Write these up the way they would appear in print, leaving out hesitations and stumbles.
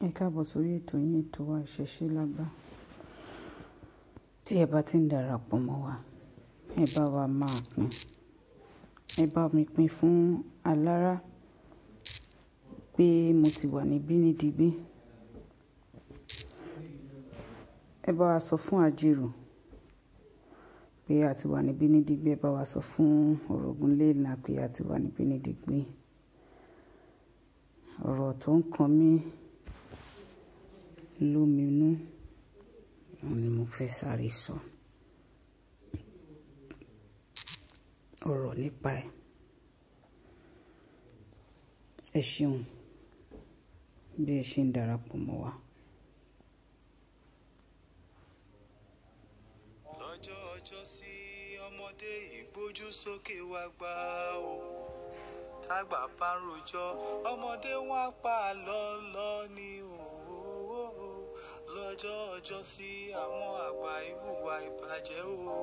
Ẹ káàbọ̀ sórí ètò yín ètò wa ìṣẹ̀ṣe lágbà. Tí ẹ bá ti ń darapọ̀ mọ́ wa, ẹ bá wa máa pín. Ẹ bá mi pín fún alára pé mo ti wà níbí nídìgbé. Ẹ bá wa sọ fún àjírò pé a ti wà níbí nídìgbé. Ẹ bá wa sọ fún Òrògúnléèlà pé a ti wà níbí nídìgbé. Ọ̀rọ̀ tó ń kan mí lóminú ni mo fẹ́ sáré sọ. Ọ̀rọ̀ nípa ẹ̀. Ẹ ṣeun bí ẹ ṣe ń darapọ̀ mọ́ wa. Lọ́jọ́ ọjọ́ sí ọmọdé ìgbójú sókè wá gbà ó. Tágbà bá ń rojọ́ ọmọdé wọn á pa lọ́lọ́ ní òwò. Lọ́jọ́ ọjọ́ sí àwọn àgbà ìhùwà ìbàjẹ́ o.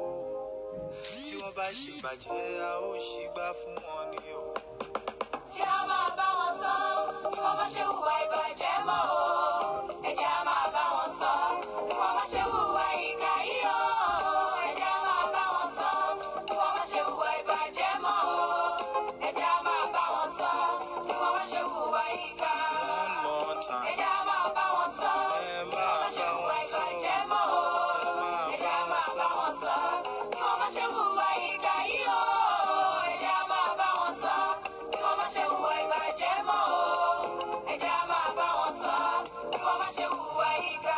Tí wọ́n bá ṣe ìbàjẹ́ a ó ṣígbà fún wọn ní o. Jẹ́ a máa bá wọn sọ kí wọ́n má ṣe hùwà ìbàjẹ́ mọ́ o. Ẹ jẹ́ a máa bá wọn sọ kí wọ́n má ṣe hùwà ìkà yìí o. Ẹ jẹ́ a máa bá wọn sọ kí wọ́n má ṣe hùwà ìbàjẹ́ mọ́ o. Ẹ jẹ́ a máa bá wọn sọ kí wọ́n má ṣe hùwà ìkà. Ẹ jẹ́ a máa bá wọn sọ kí wọ́n má ṣe hùwà ìbàjẹ́ mọ́ o. Ẹ jẹ́ a máa bá wọn sọ kí wọ́n má ṣe hùwà ìkà yìí o. Ẹ jẹ́ a máa bá wọn sọ kí wọ́n má ṣe hùwà ìbàjẹ́ mọ́ o. Ẹ jẹ́ a máa bá wọn sọ kí wọ́n má ṣe hùwà ìkà.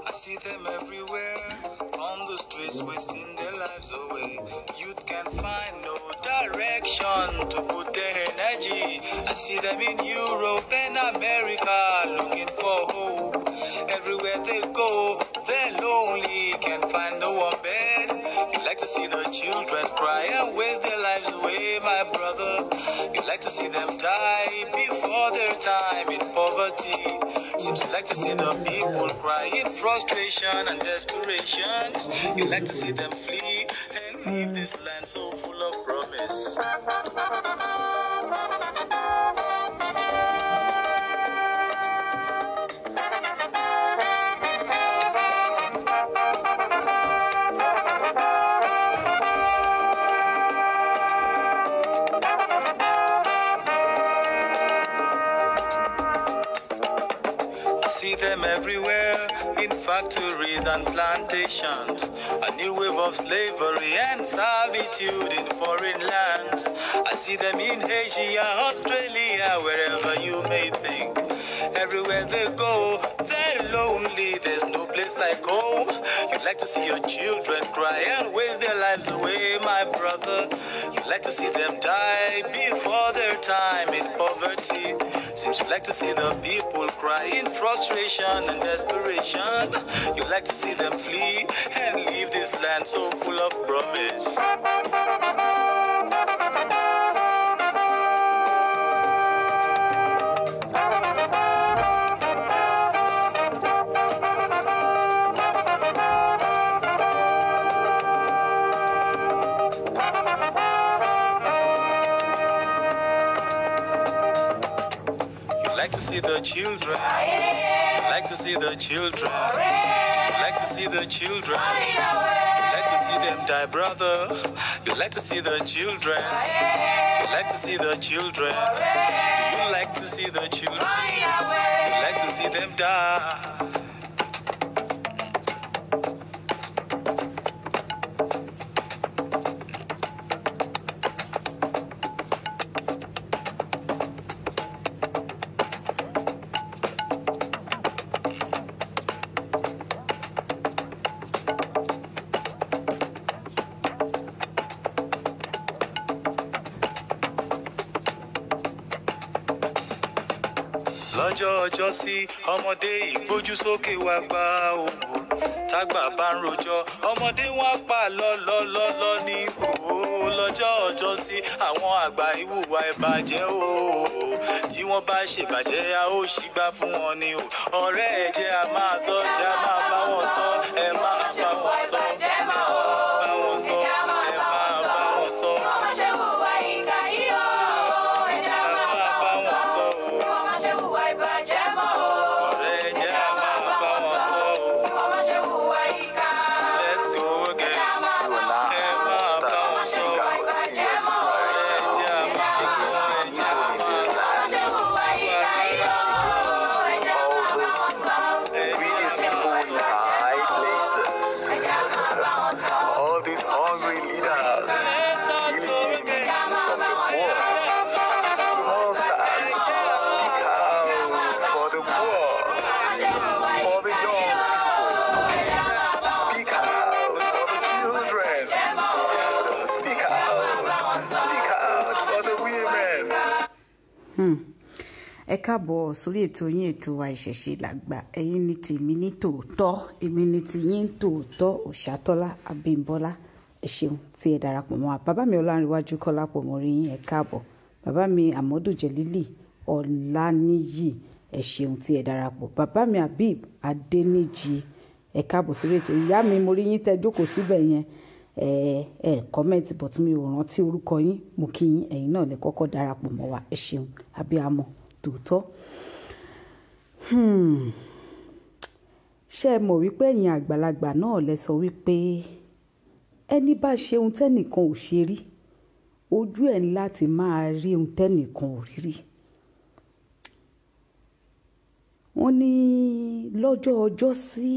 I see them everywhere on the streets, wasting their lives away. Youth can find no direction to put their energy. I see them in Europe and America looking for hope. Everywhere they go, they're lonely, can't find no one bed. You like to see the children cry and waste their lives away, my brother. You like to see them die before their time in poverty. Seems you like to see the people cry in frustration and desperation. You like to see them flee and leave this land so full of promise. See them everywhere in factories and plantations. A new wave of slavery and servitude in foreign lands. I see them in Asia, Australia, wherever you may think. Everywhere they go, they're lonely. There's no place like home. You'd like to see your children cry and waste their lives away, my brother. You'd like to see them die before their time in poverty. Seems you like to see the people cry in frustration and desperation. You like to see them flee and leave this land so full of promise. Like to see the children. Like to see the children. Like to see the children. Like to see them die, brother. You like to see the children. You like to see the children. Do you like to see the children? You like to see them die. Lọ́jọ́ ọjọ́ sí ọmọdé ìgbójú sókè wá gbà ó. Tágbà bá ń rojọ́ ọmọdé wọn á pa lọ́lọ́lọ́lọ́ ní òwò. Lọ́jọ́ rántí àwọn àgbà ìwùwà ìbàjẹ́ o. Tí wọ́n bá ṣèbàjẹ́ a ó ṣìgbà fún wọn ni o. Ọ̀rẹ́ ẹ jẹ́ a máa sọ, jẹ́ a máa bá wọn sọ, ẹ máa bá wọn sọ, ẹ máa bá wọn sọ, ẹ máa bá wọn sọ. Ọmọ ṣe hùwà ìkà yìí o, ẹ jẹ́ a máa bá wọn sọ. Ọmọ ṣe hùwà ìbàjẹ́ mọ́ o, Ọ̀rẹ́ ẹ jẹ́ a máa bá wọn sọ. ọmọ ṣe hùwà ìkà. Let's go again. Ẹ máa bá wọn Ẹ máa bá wọn sọ. ìbàjẹ́ mọ́ o, Ẹ jẹ́ a máa bá wọn sọ. Ẹ jẹ́ a máa bá wọn sọ. ọmọ ṣe hùwà ìkà yìí o, ẹ jẹ́ a máa bá wọn sọ. Greedy people in high places. Ẹ jẹ́ a máa bá wọn sọ. All these hungry leaders stealing from the poor. We all start to speak out for the poor, for the young people. Speak out for the children. Speak out for the women. Ẹ káàbọ̀ sórí ètò yín ètò wa ìṣẹ̀ṣe làgbà. Ẹ̀yin ni tèmi ní tòótọ́, èmi ni tiyín tòótọ́, Òṣàtọ́lá Abímbọ́lá. Ẹ ṣeun tí ẹ darapọ̀ mọ́ wa. Bàbá mi Ọlárìnwájú Kọ́lápọ̀ mo rí yín, ẹ káàbọ̀. Bàbá mi Àmọ́dù Jẹ̀lílì Ọláníyì, ẹ ṣeun tí ẹ darapọ̀. Bàbá mi Habib Adéníjì, ẹ káàbọ̀ sórí ètò. Ìyá mi mo rí yín tẹ́ jókòó síbẹ̀ yẹn. Kọ́mẹ́ǹtì but mi ò rántí orúkọ yín, mo kí yín, ẹ̀yin náà lè kọ́kọ́ darapọ̀ mọ́ wa. Ẹ ṣeun abiyamọ tòótọ́. Ṣé ẹ mọ̀ wípé ẹ̀yin àgbàlagbà náà lẹ sọ wípé ẹni bá ṣe ohun tẹ́nìkan ò ṣe rí, ojú ẹ̀ ní láti máa rí ohun tẹ́nìkan ò rí rí. Wọ́n ní lọ́jọ́ ọjọ́ sí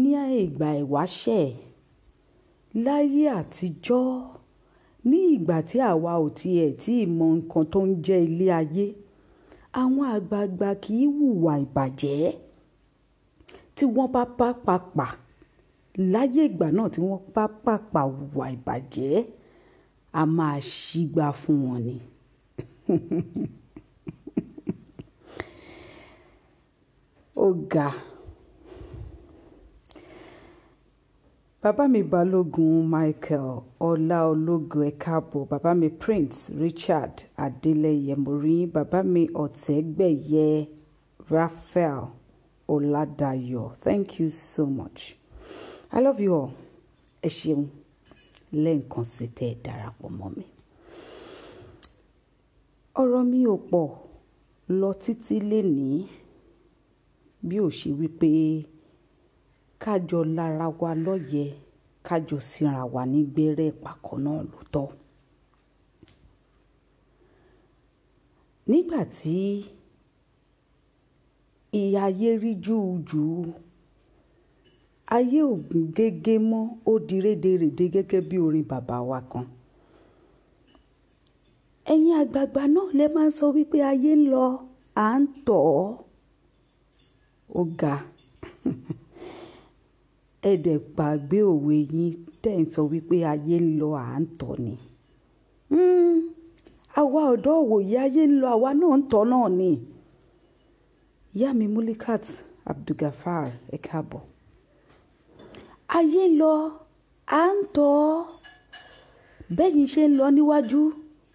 ní ìgbà ìwáṣẹ̀ láyé àtijọ́, ní ìgbà tí àwa ò tiẹ̀ tí ì mọ nǹkan tó ń jẹ́ ilé ayé, àwọn àgbààgbà kì í hùwà ìbàjẹ́. Tí wọ́n bá pàpà láyé ìgbà náà, tí wọ́n bá pàpà hùwà ìbàjẹ́, a máa ṣígbà fún wọn ni. Ó ga. Bàbá mi Balógun Michael Ọláológo, ẹ káàbọ̀. Bàbá mi Prince Richard Adélẹ́yẹ mo rí yín. Bàbá mi Ọ̀tẹ́gbẹ̀yẹ Raphael Ọládayọ̀, thank you so much. I love you all. Ẹ ṣeun lẹ́ǹkan sí tẹ́ ẹ darapọ̀ mọ́ mi. Ọ̀rọ̀ mi ò pọ̀ lọ títí lénìí bí ó ṣe wípé kájọ lára wa lọ́yẹ̀, kájọ síra wa ní gbẹ́rẹ́ ìpàkọ́ náà ló tọ́. Nígbà tí ìyà ayé rí júùjù, ayé ògùn gégé mọ́, ó di rédèrèdè gẹ́gẹ́ bí orin bàbá wa kan. Ẹ̀yin àgbààgbà náà lè máa sọ wípé ayé ń lọ, à ń tọ̀ ọ́. Ó ga. Ẹ̀dẹ̀ gbàgbé òwe yín tẹ́ ń sọ wípé ayé ń lọ, à ń tọ̀ ni. Àwa ọ̀dọ́ òwòye ayé ń lọ, àwa náà ń tọ̀ náà ni. Ìyá mi Mulikat Abdulgafar, ẹ káàbọ̀. Ayé ń lọ, à ń tọ̀. Bẹ́yìn ṣe ń lọ níwájú,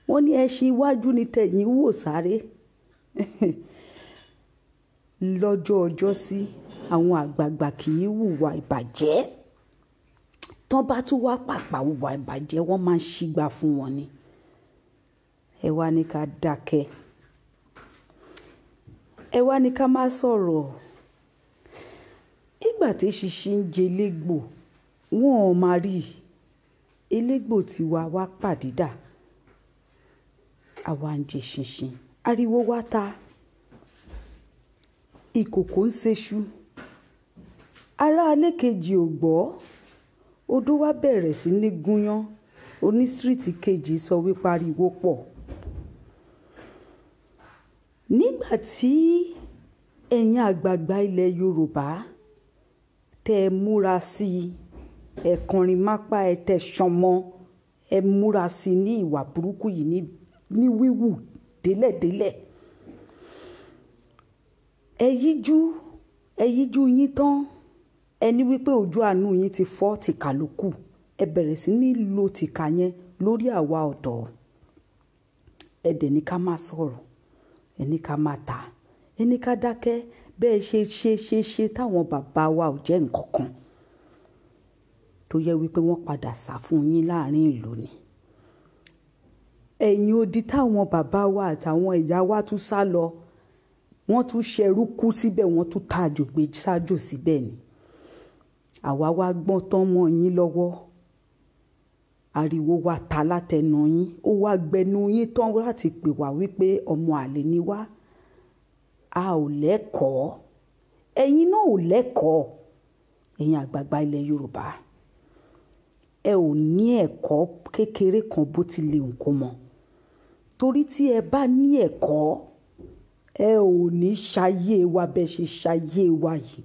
wọ́n ní ẹṣin iwájú ni tẹ̀yìn wò sáré. Lọ́jọ́ ọjọ́ sí, àwọn àgbààgbà kì í hùwà ìbàjẹ́. Tán bá tún wá pàpà hùwà ìbàjẹ́, wọ́n máa ń ṣígbà fún wọn ni. Ẹ wá ní ká dákẹ́. Ẹ wá ní ká má sọ̀rọ̀. Nígbà tí ṣíṣí ń jẹ elégbò, wọn ò máa rí elégbò tiwa wá pàdídà. Àwa ń jẹ ṣinṣin, ariwo wá ta. Ìkòkò ń ṣeṣu. Ará alẹ́ kejì ò gbọ́. Odó wá bẹ̀rẹ̀ sí ní gúnyán. Oní stíríìtì kejì sọ wípé ariwo pọ̀. Nígbà tí ẹ̀yin àgbààgbà ilẹ̀ Yorùbá tẹ́ ẹ múra sí i, ẹ kọrin mápá, ẹ tẹ ṣọmọ, ẹ múra sí i ní ìwà burúkú yìí ní wíwù délẹ̀délẹ̀. Ẹ yíjú yín tán, ẹni wípé ojú àánú yín ti fọ́ ti kàlùkù, ẹ bẹ̀rẹ̀ sí ní lo tìka yẹn lórí àwa ọ̀dọ́. Ẹ dẹ̀ ní ká má sọ̀rọ̀, ẹ ní ká má ta, ẹ ní ká dákẹ́ bẹ́ẹ̀ ṣe táwọn bàbá wa ò jẹ́ nǹkan kan tó yẹ wípé wọ́n padà sá fún yín láàrin ìlú ni. Ẹ̀yin odi táwọn bàbá wa àtàwọn ìyá wa tún sá lọ, wọ́n tún ṣẹrú kú síbẹ̀, wọ́n tún tàjò gbé sájò síbẹ̀ ni. Àwa wá gbọ́n tán mọ́ yín lọ́wọ́, ariwo wa ta látẹnu yín, ó wá gbẹnu yín tán láti pè wá wípé ọmọ àlè ni wá. A ò lẹ́kọ̀ọ́, ẹ̀yin náà ò lẹ́kọ̀ọ́, ẹ̀yin àgbààgbà ilẹ̀ Yorùbá. Ẹ ò ní ẹ̀kọ́ kékeré kan bó ti lè nǹkan mọ́, torí tí ẹ bá ní ẹ̀kọ́ ẹ ò ní ṣayé wa bẹ́ẹ̀ ṣe ṣayé wa yìí.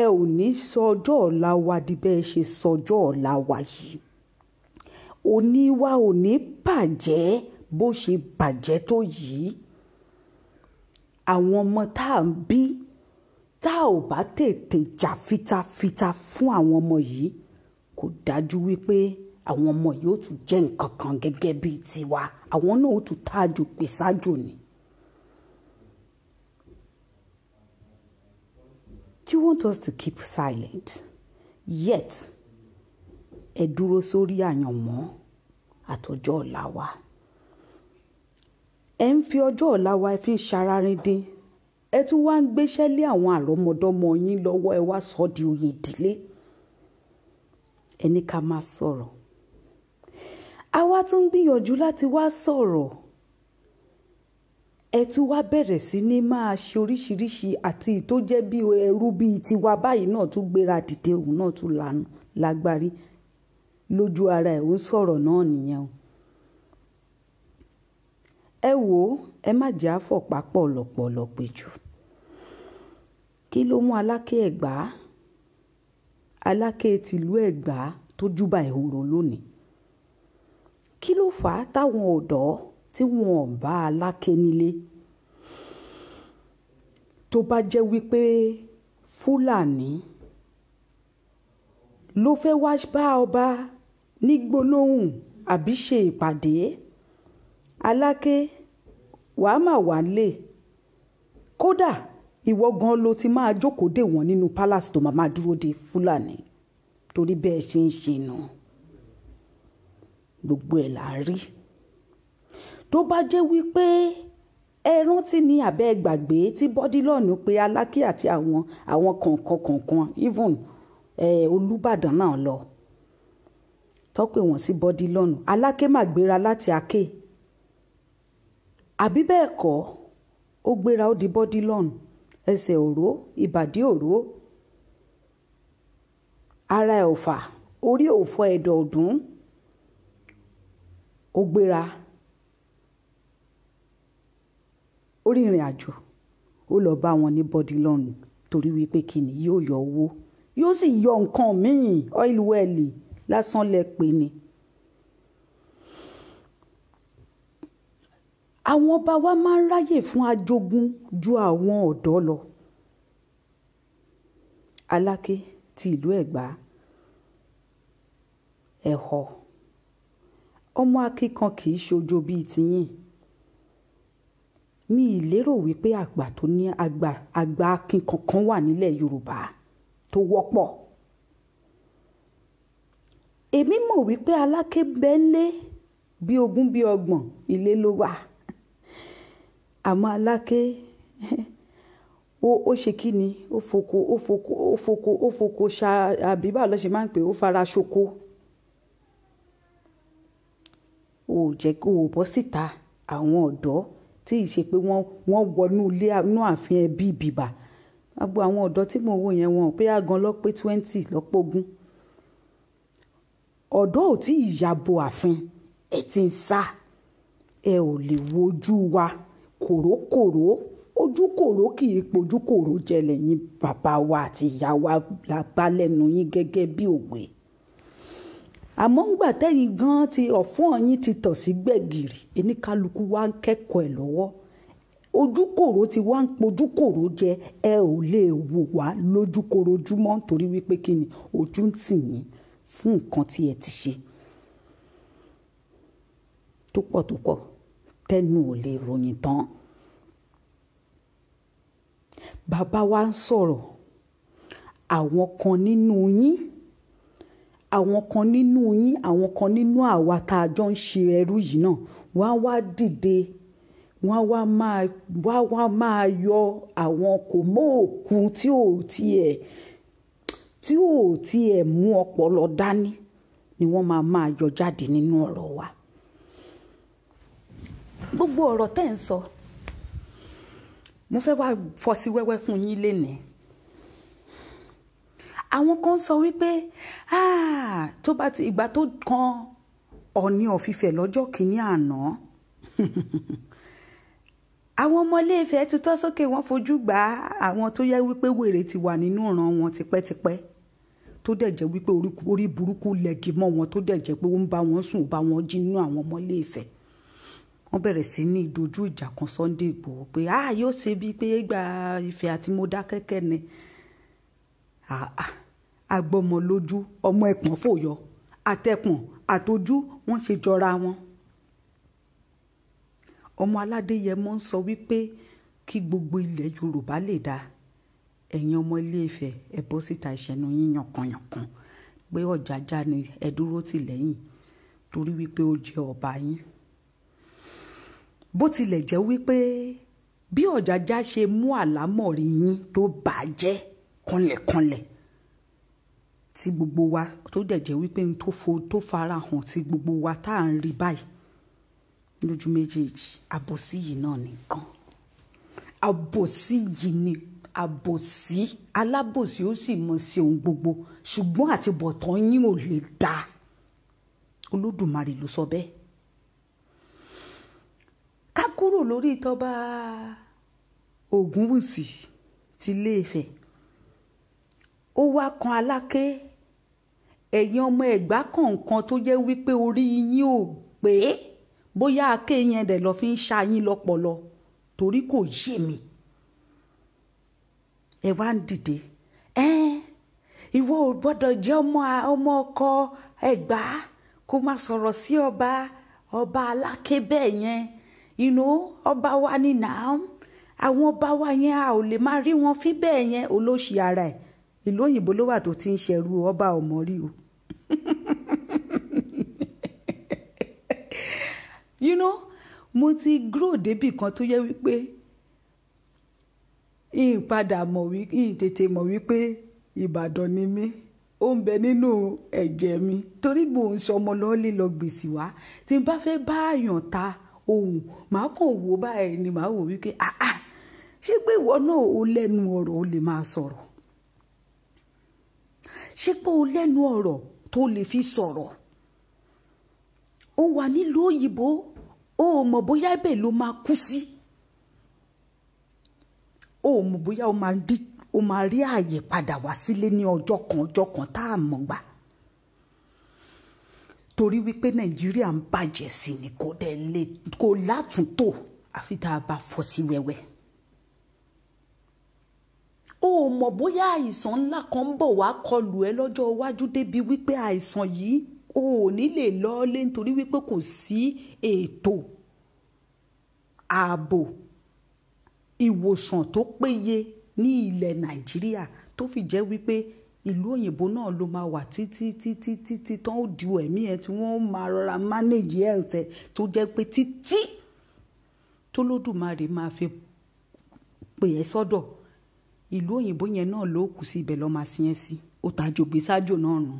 Ẹ ò ní sọ ọjọ́ ọ̀la wa di bẹ́ẹ̀ ṣe sọ ọjọ́ ọ̀la wa yìí. Òní wa ò ní bàjẹ́ bó ṣe bàjẹ́ tó yìí. Àwọn ọmọ tá à ń bí tá ò bá tètè jà fitafita fún àwọn ọmọ yìí, kò dájú wípé àwọn ọmọ yìí ó tún jẹ́ nǹkan kan gẹ́gẹ́ bíi tiwa. Àwọn náà ó tún tájò pè sájò ni. You want us to keep silent, yet ẹ dúró sórí àyànmọ́ àtọjọ́ ọ̀la wa. Ẹ ń fi ọjọ́ ọ̀la wa ẹ fi ń ṣararíndín. Ẹ tún wá ń gbéṣẹ́ lé àwọn àrọ́mọdọ́mọ yín lọ́wọ́, ẹ wá sọ di oyè ìdílé. Ẹ ní ká má sọ̀rọ̀. Àwa tún gbìyànjú láti wá sọ̀rọ̀. Ẹ tún wá bẹ̀rẹ̀ sí ní máa ṣe oríṣiríṣi, àti tó jẹ́ bí ẹrú bíi tiwa báyìí náà tún gbéra dìde, òun náà tún lanu lágbárí lójú ara ẹ̀, ó ń sọ̀rọ̀ náà nìyẹn o. Ẹ wò ó, ẹ má jẹ́ àfọ̀pá pọ̀lọ̀pọ̀lọ̀ péjù. Kí ló mú Aláké Ẹ̀gbá, Aláké tìlú Ẹ̀gbá tó júbà ìhòòrò lónìí? Kí ló fà á táwọn ọ̀dọ́ tí wọn ò bá Aláké nílé? Tó bá jẹ́ wípé Fúlàní ló fẹ́ wá bá ọba ní gbólóhùn àbí ṣe ìpàdé, Aláké wàá mà wá lé. Kódà ìwọ gan ló ti máa jókòó dè wọ́n nínú palace tó máa dúró de Fúlàní, torí bẹ́ẹ̀ ṣe ń ṣe nù. Gbogbo ẹ̀ là ń rí. Tó bá jẹ́ wípé ẹ rántí ní abẹ́ gbàgbé tí Bọ́dílọ́ọ̀nù pé Aláké àti àwọn kọ̀ọ̀kan even Olúbàdàn náà lọ tọ́pẹ́ wọ́n sí Bọ́dílọ́ọ̀nù. Aláké mà gbéra láti Aké, àbí bẹ́ẹ̀ kọ́? Ó gbéra ó di Bọ́dílọ́ọ̀nù, ẹsẹ̀ òró, ìbàdí òró, ara ẹ̀ ò fà, orí ò fọ́, ẹ̀dọ̀ ọ̀dún. Ó gbéra, ó rìnrìn àjò, ó lọ bá wọn ní Bọ́dílọ́ọ̀nù, torí wípé kíni yóò yọ owó, yóò sì yọ nǹkan míì, oil well lásán lẹ pè ní. Àwọn ọba wa máa ń ráyè fún ajogun ju àwọn ọ̀dọ́ lọ. Aláké ti ìlú Ẹ̀gbá, ẹ̀họ́, ọmọ akíkan kì í ṣojo bíi tiyín. Mi ì lérò wípé àgbà tó ní àgbà akin kankan wà nílẹ̀ Yorùbá tó wọ́pọ̀. Èmi mọ̀ wípé Aláké bẹ́ńlé bí ogún bí ọgbọ̀n ilé ló wà. Àmọ́ Aláké ó ṣe kí ni, ó foko ṣá, àbí báwo ló ṣe máa ń pè, ó fara ṣoko. Ó jẹ́ kó o bọ́ síta àwọn ọ̀dọ́ tí ì ṣe pé wọ́n wọnú ilé inú ààfin ẹbí bìbà. Gbogbo àwọn ọ̀dọ́ tí mo wò yẹn, wọn pé àgàn lọ pé 20 lọ́pọ̀ ogún. Ọ̀dọ́ ò tí ì yabo ààfin, ẹ ti ń sá. Ẹ ò lè wojú wa kòrókòró, ojú kòró kì í pojú kòró jẹ lẹ́yìn bàbá wa àti ìyá wa la bá lẹ́nu yín gẹ́gẹ́ bí òwe. Àmọ́ ńgbà tẹ́yìn gan ti ọ̀fọ́n yín ti tọ̀ sí gbẹ̀gìrì, oníkálukú wa ń kẹ́kọ̀ọ́ ẹ̀ lọ́wọ́. Ojú kòró ti wá ń pojú kòró jẹ, ẹ ò lè wò wá lójú korojúmọ́, torí wípé kíni ojú ń tì yín. fún nǹkan tí ẹ ti ṣe tó pọ̀ tẹ́nu ò lè ròyìn tán. Bàbá wa ń sọ̀rọ̀, àwọn kan nínú yín àwọn kan nínú àwa tá a jọ ń ṣe ẹrú yìí náà wọ́n á wá dìde wọ́n á wá máa yọ àwọn komokun tí ò tiẹ̀ mú ọpọlọ dání ni wọ́n máa yọ jáde nínú ọ̀rọ̀ wa. Gbogbo ọ̀rọ̀ tẹ́ ń sọ mo fẹ́ wá fọ́ sí wẹ́wẹ́ fún yín lénìí. Àwọn kan sọ wípé tó bá ti ìgbà tó kan Ọọ̀ni of Ifẹ̀ lọ́jọ́ kìíní àná àwọn ọmọ Ilé-Ifẹ̀ tutọ́ sókè wọ́n fojú gbà àwọn tó yẹ wípé wèrè ti wà nínú ọ̀ràn wọn tipẹ́tipẹ́ tó dẹ̀ jẹ́ wípé orí burúkú lẹ́gì mọ́ wọn tó dẹ̀ jẹ́ pé ó ń bá wọn sùn bá wọn jí nínú àwọn ọmọ Ilé-Ifẹ̀. Wọ́n bẹ̀rẹ̀ sí ní ìdojú ìjà kan Sunday Igboho pé yóò ṣe bíi pé gba Ifẹ̀ àti Mọdákẹ́kẹ́ ni. Agbọ́mọ lójú ọmọ ẹ̀pọ̀n fòyọ àtẹ̀pọ̀n àtọjú wọ́n ṣe jọra wọn. Ọmọ Aládéyẹmọ ń sọ wípé kí gbogbo ilẹ̀ Yorùbá lè dáa ẹ̀yin ọmọ Ilé-Ifẹ̀ ẹ bọ́ síta ìṣẹ̀nu yín yànkanyànkan pé Ọ̀jájá ni ẹ dúró tì lẹ́yìn torí wípé ó jẹ́ ọba yín. Bó tilẹ̀ jẹ́ wípé bí Ọ̀jájá ṣe mú àlámọ̀rí yín tó bàjẹ́ kanlẹ̀kanlẹ̀ tí gbogbo wa tó dẹ̀ jẹ́ wípé tó fara hàn tí gbogbo wa tá à ń rí báyìí lójú méjèèjì àbòsí yìí náà nìkan àbòsí yìí ni àbòsí alábòsí ó sì mọ̀ sí ohun gbogbo ṣùgbọ́n àtibọ̀tán yín ò lè dáa Olódùmarè ló sọ bẹ́ẹ̀. Ká kúrò lórí tọ́ba Ògúnwùsì ti Ilé-Ifẹ̀ ó wá kan Aláké ẹ̀yin ọmọ Ẹ̀gbá kọ̀ọ̀kan tó jẹ́ wípé orí yín ò pé bóyá aké yẹn dẹ̀ lọ fi ń ṣá yín lọ́pọlọ torí kò yé mi. Ẹ wá ń dìde ìwọ ò gbọ́dọ̀ jẹ́ ọmọ ọkọ Ẹ̀gbá kó má sọ̀rọ̀ sí ọba Aláké bẹ́ẹ̀ yẹn ọba wa ni nàá àwọn ọba wa yẹn a ò lè máa rí wọn fí bẹ́ẹ̀ yẹn olóṣì ara ẹ̀ ìlú òyìnbó ló wà tó ti ń ṣẹrú ọba ọmọrí o. Mo ti grow débì kan tó yẹ wípé tètè mọ̀ wípé Ìbàdàn ni mí ó ń bẹ nínú ẹ̀jẹ̀ mi torí mò ń sọ ọmọ lọ́ọ́lì lọ gbèsè wá tí n bá fẹ́ bá àyàn ta ohun màá kàn wò báyìí ni màá wò wípé ṣé pé ìwọ náà ó lẹ́nu ọ̀rọ̀ ó lè máa sọ̀rọ̀ ṣé pé ó lẹ́nu ọ̀rọ̀ tó lè fi sọ̀rọ̀ ó wà nílùú òyìnbó ó mọ̀ bóyá ibẹ̀ ló máa kú sí ó mọ̀ bóyá ó máa rí ààyè padà wá sílé ní ọjọ́ kan tá a mọ̀ gbà torí wípé Nàìjíríà ń bàjẹ́ sí ni kò látúntò àfi tá a bá fọ́ sí wẹ́wẹ́. Ó mọ̀ bóyá àìsàn ńlá kan ń bọ̀ wá kọlù ẹ lọ́jọ́ iwájú débi wípé àìsàn yìí ò ní lè lọ́ọ́lé nítorí wípé kò sí ètò ààbò ìwòsàn tó péye ní ilẹ̀ Nàìjíríà tó fi jẹ́ wípé ìlú òyìnbó náà ló máa wà títí tán ó di ẹ̀mí ẹ̀ tí wọ́n máa rọra manage health ẹ̀ tó jẹ́ pé títí tó lódùmarè máa fi pè ẹ́ sọ́dọ̀ ìlú òyìnbó yẹn náà ló kù sí ibẹ̀ lọ́ máa sin ẹ́ sí ó tàjò gbé sájò náà nù.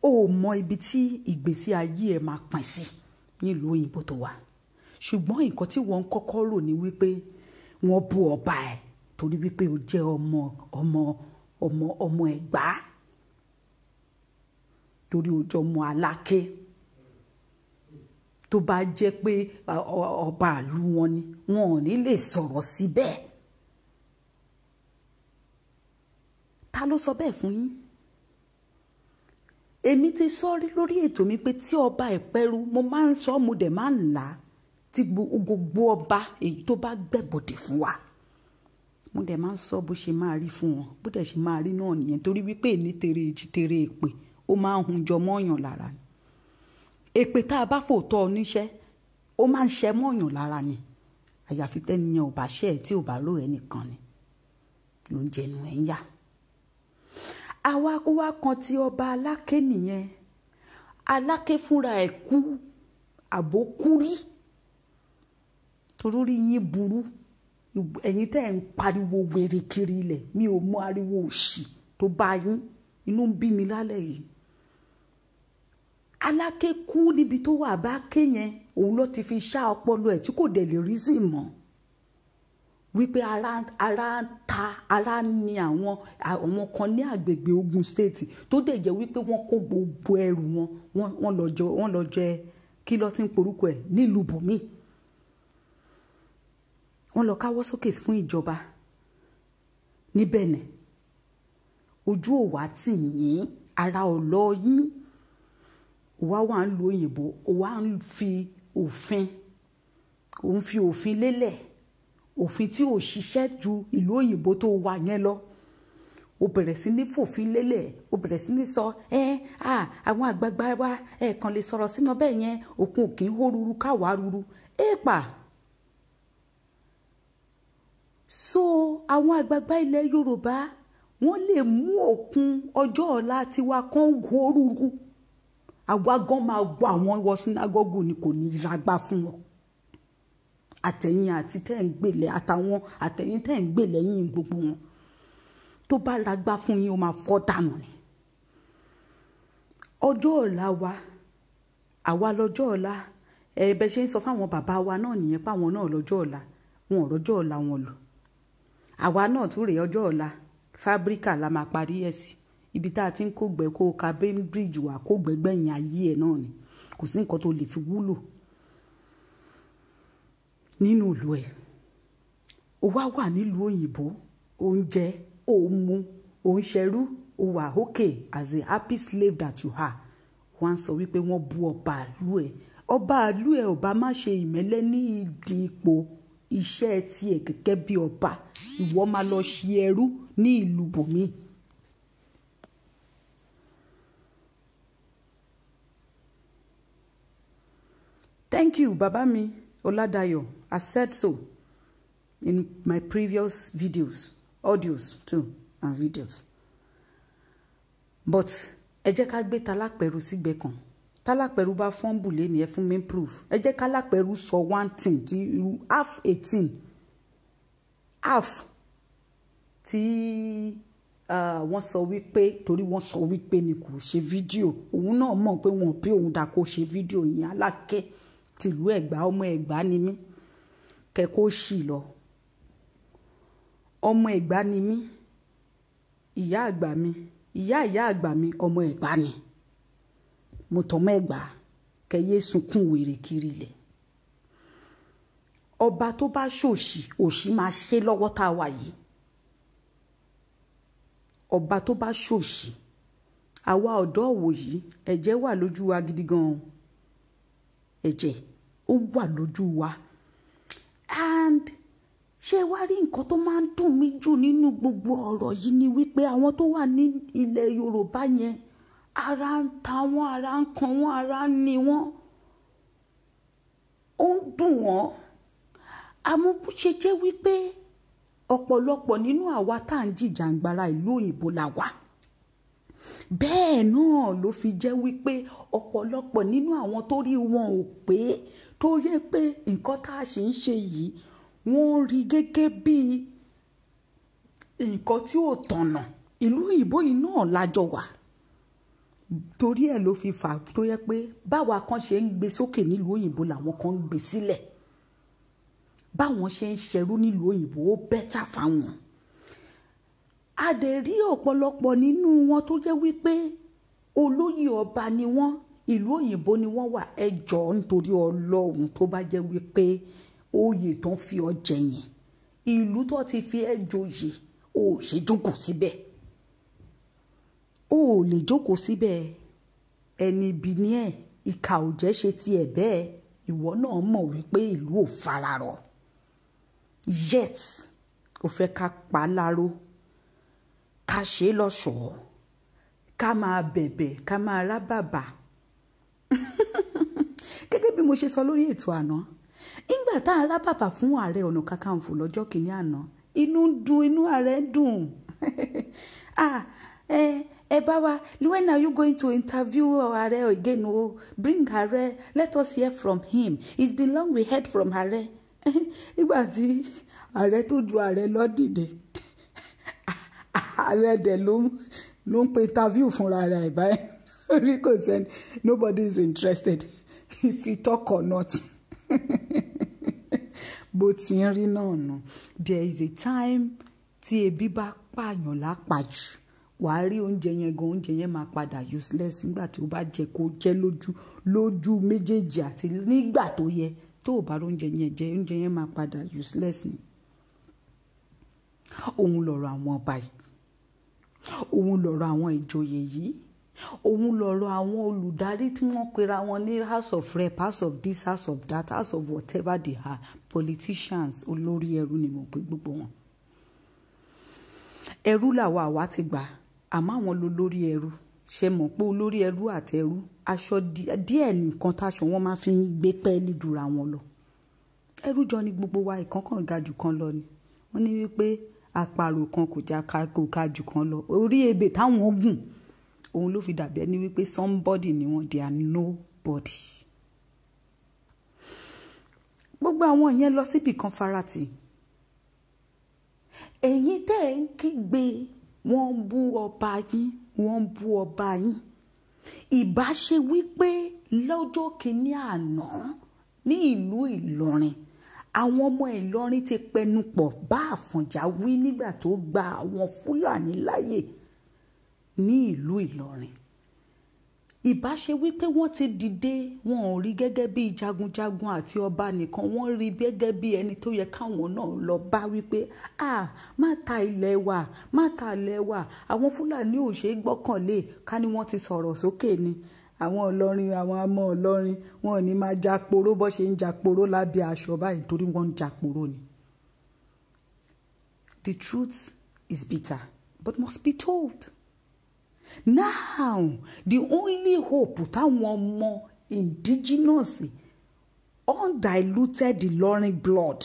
ó mọ ibi tí ìgbésí ayé ẹ̀ máa pín sí nílùú òyìnbó tó wà ṣùgbọ́n nǹkan tí wọ́n ń kọ́kọ́ rò ní wípé wọ́n bú ọba ẹ̀ torí wípé ó jẹ́ ọmọ Ẹ̀gbá torí ó jẹ́ ọmọ Aláké tó bá jẹ́ pé ọba ìlú wọn ni wọn ò ní lè sọ̀rọ̀ sí bẹ́ẹ̀. Ta ló sọ bẹ́ẹ̀ fún yín? Èmi ti sọ rí lórí ètò mi pé tí ọba Ìpẹ́rù mo máa ń sọ mo dẹ̀ máa ń là á tí gbogbo ọba èyí tó bá gbẹ̀bọ̀dẹ̀ fún wa mo dẹ̀ máa ń sọ bó ṣe máa rí fún wọn bó dẹ̀ ṣe máa rí náà nìyẹn torí wípé ní tere èjì tere èpè ó máa ń hun jọ mọ́ọ̀yàn lára ni èpè tá a bá fòótọ́ oníṣẹ́ ó máa ń ṣe mọ́ọ̀yàn lára ni àyàfi tẹ́niyàn ò bá ṣe ẹ̀ tí ò bá rò ẹnìkan ni ló ń jẹnu ẹ̀ ń yà. àwa wá kan tí ọba Aláké nìyẹn Aláké fúnra ẹ̀ kú àbó kú rí torí yín burú ẹ̀yin tẹ́ ẹ̀ ń pariwo wèrè kiri ilẹ̀ mi ò mọ ariwo òṣì tó bá yín inú ń bí mi lálẹ́ yìí. Aláké kú níbi tó wà bá ké yẹn òun ló ti fi ṣá ọpọlọ ẹ̀ tí kò dẹ̀ lè rí sí mọ́ wípé ara ń ta ara ní àwọn kan ní àgbègbè Ògùn state tó dẹ̀ jẹ́ wípé wọ́n kó gbogbo ẹrù wọ́n lọ jẹ kí ló ti ń porúkọ ẹ̀ nílùú bòmí wọ́n lọ káwọ́ sókè fún ìjọba ní Benin ojú òwà tì yín ara ò lọ yín òwà wà ń lo òyìnbó òwà ń fi òfin lélẹ̀ òfin tí ò ṣiṣẹ́ ju ìlú òyìnbó tó wà yẹn lọ ó bẹ̀rẹ̀ sí ní fòfin lélẹ̀ ó bẹ̀rẹ̀ sí ní sọ àwọn àgbààgbà wa kàn lè sọ̀rọ̀ sí wọn bẹ́ẹ̀ yẹn òkun òkè ń hó ruru káwá ruru so àwọn àgbààgbà ilẹ̀ Yorùbá wọ́n lè mú òkun ọjọ́ ọ̀la tiwa kan hó ruru àwa gan máa gbọ́ àwọn wọ sínágọ́gù ni kò ní ragbá fún wọn àtẹ̀yìn àti tẹ́ ń gbèlẹ̀ àtàwọn àtẹ̀yìn tẹ́ ń gbè lẹ́yìn gbogbo wọn tó bá ragbá fún yín ó máa fọ́ dànù ni. ọjọ́ ọ̀la wa àwa lọ́jọ́ ọ̀la bẹ́ẹ̀ ṣe ń sọ fáwọn bàbá wa náà nìyẹn páwọn náà lọ́jọ́ ọ̀la wọn ò rọ́jọ́ ọ̀la wọn lò àwa náà tún rèé ọjọ́ ọ̀la fábíríkà la máa parí ẹ̀ sí ibi tá a ti ń kó gbẹ kó Cambridge wà kó gbẹgbẹ̀yìn ayé ẹ̀ náà ni kò sí nǹkan tó lè fi wúlò nínú ìlú ẹ̀ ó wá wà nílùú òyìnbó oúnjẹ òmu òǹṣẹrú ó wà okay as a happy slave that you are wọ́n sọ wípé wọ́n bú ọba ìlú ẹ̀ ò bá má ṣe ìmẹ́lẹ́ ní ìdí ipò iṣẹ́ tiẹ̀ gẹ́gẹ́ bí ọba ìwọ máa lọ ṣe ẹrú ní ìlú bòmí. Thank you, Baba mi Oladayo. I said so in my previous videos, audios too, and videos. But ẹ jẹ́ ká gbé Tálápẹ̀rù sígbẹ́ kan. Tálápẹ̀rù bá fọ́nbù lé ní ẹ fún mi proof. Ẹ jẹ́ kálápẹ̀rù sọ one thing tí half 18 half tí wọ́n sọ wípé torí wọ́n sọ wípé ni kò ṣe fídíò òun náà mọ̀ pé wọ́n bí òun dà kó ṣe fídíò yẹn Aláké tìlú Ẹ̀gbá ọmọ Ẹ̀gbá ni mí kẹ́kọ̀ọ́ sì lọ ọmọ Ẹ̀gbá ni mí ìyá àgbà mi ọmọ Ẹ̀gbá ni mo tọmọ Ẹ̀gbá kẹyẹ sunkún wèrè kiri ilẹ̀ ọba tó bá òṣì máa ṣe lọ́wọ́ tá a wà yìí ọba tó bá ṣòṣì àwa ọ̀dọ́ òwò yìí ẹ̀jẹ̀ wà lójú wa gidi gan ẹ̀jẹ̀ ó wà lójú wa and ṣé wá rí nǹkan tó máa ń dùn mí jù nínú gbogbo ọ̀rọ̀ yìí ni wípé àwọn tó wà ní ilẹ̀ Yorùbá yẹn ara ń ta wọ́n ara ń kan wọ́n ara ń ni wọ́n ó ń dùn wọ́n àmọ́ bó ṣe jẹ́ wípé ọ̀pọ̀lọpọ̀ nínú àwa tá à ń jìjàǹgbara ìlú òyìnbó la wà bẹ́ẹ̀ náà ló fi jẹ́ wípé ọ̀pọ̀lọpọ̀ nínú àwọn tó rí wọn ò pé tó yẹ pé nǹkan tá a ṣe ń ṣe yìí wọ́n rí gẹ́gẹ́ bí nǹkan tí ò tọ̀nà ìlú òyìnbó yìí náà lájọ wà torí ẹ̀ ló fi fà tó yẹ pé báwa kan ṣe ń gbé sókè nílùú òyìnbó làwọn kan ń gbé sílẹ̀ báwọn ṣe ń ṣerú nílùú òyìnbó ó bẹ́tà fáwọn a dẹ̀ rí ọ̀pọ̀lọpọ̀ nínú wọn tó jẹ́ wípé olóyè ọba ni wọ́n ìlú òyìnbó ni wọ́n wà ẹjọ́ nítorí Ọlọ́run tó bá jẹ́ wípé oyè tó ń fi ọjẹ yẹn ìlú tó ti fi ẹjọ́ yìí ó ṣe jókòó síbẹ̀ ó lè jókòó síbẹ̀ ẹni bí ní ẹ̀ ìkà ò jẹ́ ṣe tiẹ̀ bẹ́ẹ̀ ìwọ náà mọ̀ wípé ìlú ò fararọ̀ yet ó fẹ́ ká pa á láró, ká ṣe é lọ́ṣọ̀ọ́, ká máa bẹ̀bẹ̀, ká máa rá bàbà. Gẹ́gẹ́ bí mo ṣe sọ lórí ètò àná, nígbà tá a rá bàbà fún Ààrẹ Ọ̀nà Kakanfò lọ́jọ́ kìíní àná, inú dùn, inú Ààrẹ dùn. Ẹ bá wa, when are you going to interview Ààrẹ again? Oh, bring Ààrẹ, let us hear from him. It's been long we heard from Ààrẹ. Nígbà tí Ààrẹ tó ju Ààrẹ lọ dìde, Ààrẹ dẹ̀ ló ń pe interview fúnra rẹ̀ báyìí. Kò sẹ́ni, nobody is interested if he talk or not. Bó ti ń rí náà nù. There is a time tí ebi bá pààyàn lápàjù, wàá rí oúnjẹ yẹn gan, oúnjẹ yẹn máa padà useless nígbà tí ó bá jẹ kó jẹ lójú méjèèjì àti nígbà tó yẹ. Tó o bá rí oúnjẹ yẹn jẹ, oúnjẹ yẹn máa padà useless ni. Òun lọ̀rọ̀ àwọn ọba yìí, òun lọ̀rọ̀ àwọn ìjòyè yìí, òun lọ̀rọ̀ àwọn olùdarí tí wọ́n pera wọn ní house of rep, house of this, house of that, house of whatever they are, politicians, olórí ẹrú ni mo pè gbogbo wọn. Ẹrú làwa àwa ti gbà, àmọ́ àwọn lólórí ẹrú. Ṣe mọ̀ pé olórí ẹrú àti ẹrú, aṣọ díẹ̀ nìkan táṣọ wọn máa fi ń gbé pẹ́ẹ́lí dúra wọn lọ. Ẹrú jọ ni gbogbo wa, ìkankan ga jù kan lọ ni. Wọ́n ní wípé àparò kan kò ká jù kan lọ. Orí ebè táwọn gùn, òun ló fi dàbí ẹni wípé somebody ni wọ́n, they are nobody. Gbogbo àwọn yẹn lọ síbì kan farati. Ẹ̀yin tẹ́ ń kígbe, wọ́n ń bú ọba yín, wọ́n ń bú ọba yín. Ìbá ṣe wípé lọ́jọ́ kìíní àná ní ìlú Ìlọrin, àwọn ọmọ Ìlọrin ti pẹnupọ̀ bá Àfọ̀njá wí nígbà tó gba àwọn Fúlàní láyè ní ìlú Ìlọrin. Ìbá ṣe wípé wọ́n ti dìde, wọn ò rí gẹ́gẹ́ bí jagunjagun àti ọba nìkan, wọ́n rí gẹ́gẹ́ bí ẹni tó yẹ káwọn náà lọ bá wípé má ta ilẹ̀ wa, má ta ilẹ̀ wa, àwọn Fúlàní ò ṣe é gbọ́kànlé. Ká ní wọ́n ti sọ̀rọ̀ sókè ni. Àwọn Ìlọrin, àwọn ọmọ Ìlọrin, wọn ò ní máa jàporó bó ṣe ń jàporó lábẹ́ aṣọ báyìí torí wọ́n ń jàporó ni. The truth is bitter but must be told. Now, the only hope táwọn ọmọ indigenous, undiluted Ìlọrin blood,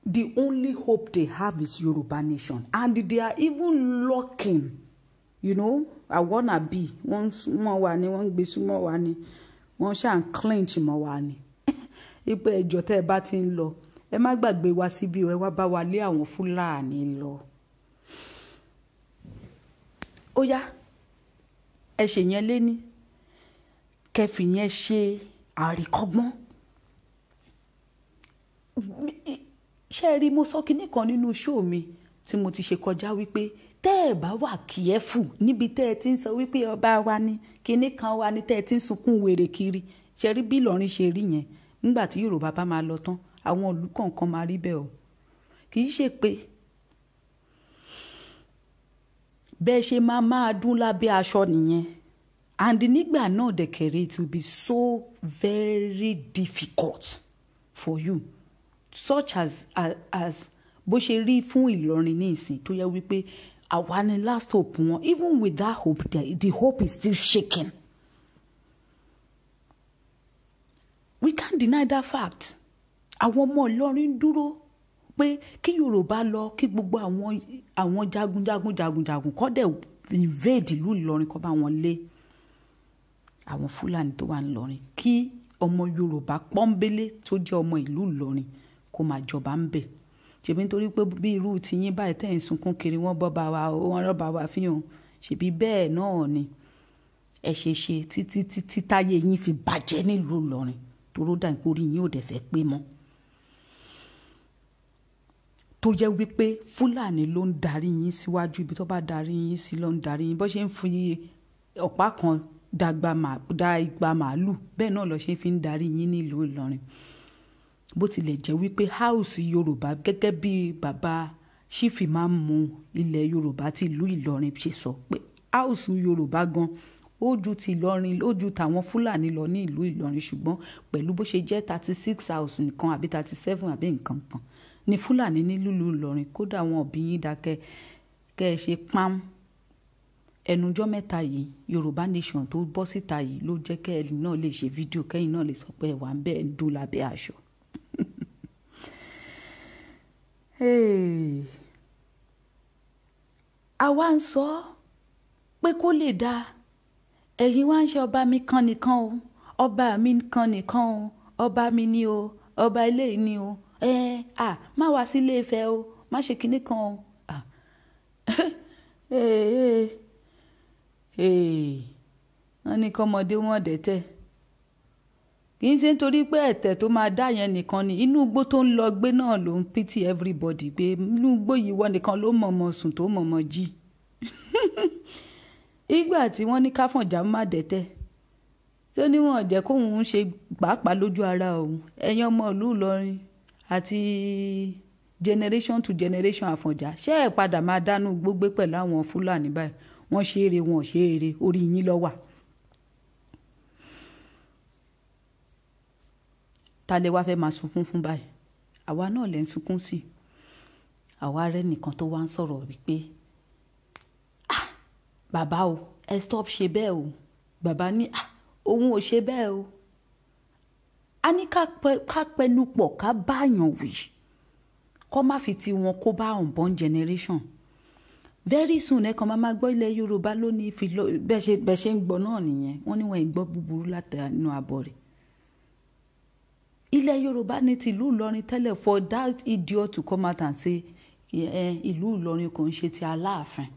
the only hope they have is Yoruba nation. And they are even locking, I wanna be. Wọ́n súnmọ́ wa ni, wọ́n gbé súnmọ́ wa ni, wọ́n ṣáà ń clench mọ́ wa ni. Ipò ẹjọ́ tẹ́ ẹ bá ti ń lọ, ẹ má gbàgbé wa síbí, ẹ wá bá wa lé àwọn Fúlàní lọ. Ó yá, ẹ ṣe yẹn léní, kẹfì yẹn ṣe àríkọ́gbọ́n. Ṣé ẹ rí, mo sọ kinní kan nínú show mi tí mo ti ṣe kọjá wípé tẹ́ ẹ bá wà careful níbi tẹ́ ẹ ti ń sọ wípé ọba wa ni, kinní kan wa ni, tẹ́ ẹ ti ń sunkún wèrè kiri. Ṣé rí bí Ìlọrin ṣe rí yẹn nígbà tí Yorùbá bá máa lọ tán, àwọn ìlú kọ̀ọ̀kan máa rí bẹ́ẹ̀ o. Kì í ṣe pé bẹ́ẹ̀ ṣe máa dún lábẹ́ aṣọ nìyẹn. And nígbà náà dẹ̀kẹ̀rẹ̀, it will be so very difficult for you, such as bó ṣe rí fún Ìlọrin ní ìsìn tó yẹ wípé àwa ni last hope wọn. Even with that hope, the hope is still shaking. We can't deny that fact. Àwọn ọmọ Ìlọrin dúró pé kí Yorùbá lọ, kí gbogbo àwọn jagunjagun kọ́ dẹ̀ invade ìlú Ìlọrin, kọ́ bá wọn lé àwọn Fúlàní tó wà ní Ìlọrin, kí ọmọ Yorùbá pọ́nbélé tó jẹ́ ọmọ ìlú Ìlọrin kó máa jọba ń bẹ̀. Ṣèbí nítorí pé bí irú tiyín báyìí tẹ́ ń sunkún kiri, wọ́n bọ́ba wa, wọ́n rọ́ba wa fihàn. Ṣèbí bẹ́ẹ̀ náà ni ẹ ṣe títí táyé yín fi bàjẹ́ nílùú Ìlọrin, toró dà nípa orí yín ò dẹ̀ fẹ́ pé mọ́. Tó jẹ́ wípé Fúlàní ló ń darí yín síwájú, ibi tó bá darí yín sí ló ń darí yín. Bó ṣe ń fi ọ̀pá kan da igba màálù, bẹ́ẹ̀ náà ló ṣe fi ń darí yín nílùú Ìlọrin. Bó tilẹ̀ jẹ́ wípé house Yorùbá, gẹ́gẹ́ bí bàbá Ṣífì máa ń mú ilẹ̀ Yorùbá tí ìlú Ìlọrin ṣe sọ pé house Yorùbá gan ó ju ti Ìlọrin ó ju tàwọn Fúlàní lọ ní ìlú Ìlọrin ṣùgbọ́n pẹ̀lú bó ṣe jẹ́ 36 house nìkan àbí 37 àbí nǹkan kan ní Fúlàní ní lùlù Ìlọrin kódà wọn òbí yín dákẹ́ kẹ́ ẹ ṣe pam ẹnujọ́ mẹ́ta yìí Yorùbá Nation tó bọ́ síta yìí ló jẹ́ kẹ́ ẹ náà lè ṣe fídíò kẹ́yìn náà lè sọ pé ẹ wà ń bẹ́ẹ̀ ń dún lábẹ́ aṣọ. àwa ń sọ pé kó lè dáa ẹ̀yin wá ń ṣe ọba mi kan nìkan o ọba mi kan nìkan o ọba mi ni o ọba ilé ni o má wá sílé Ifẹ̀ o má ṣe kinní kan o wọ́n ní kọ́mọdé wọn dẹ̀tẹ̀ kì í ṣe nítorí pé ẹ̀tẹ̀ tó máa dá yẹn nìkan ni inú igbó tó ń lọ gbé náà ló ń pity everybody pé inú igbó yìí wọ́n nìkan ló mọ̀ọ́mọ̀ sùn tó mọ̀ọ́mọ̀ jí ìgbà tí wọ́n ní Káfọ̀njà má dẹ̀tẹ̀ tó ní wọn jẹ́ kóun ń ṣe pàápàá lójú ara òun ẹ̀yin ọmọ ìlú Ìlọrin àti generation to generation Àfọ̀njá ṣé ẹ̀ padà máa dánú gbógbé pẹ̀lú àwọn Fúlàní báyìí wọ́n ṣe eré wọn ṣe eré orí yín ló wà. ta lè wá fẹ́ máa sunkún fún báyìí àwa náà lè ń sunkún sí àwa rẹ nìkan tó wá ń sọ̀rọ̀ wípé bàbá o ẹ stop ṣe bẹ́ẹ̀ o bàbá ní òun ò ṣe bẹ́ẹ̀ o a ní ká pẹnu pọ̀ ká báyàn wí kó má fi ti wọn kó bá unborn generation very soon ẹ kàn máa gbọ́ ilẹ̀ Yorùbá lónìí bẹ́ẹ̀ ṣe ń gbọ́ náà nìyẹn wọ́n ní wọn ì gbọ́ búburú látẹnu àbọ̀ rẹ̀ ilẹ̀ Yorùbá ní tìlú Ìlọrin tẹ́lẹ̀ for that idiot to come out and say ìlú Ìlọrin kò ń ṣe ti Aláàfin.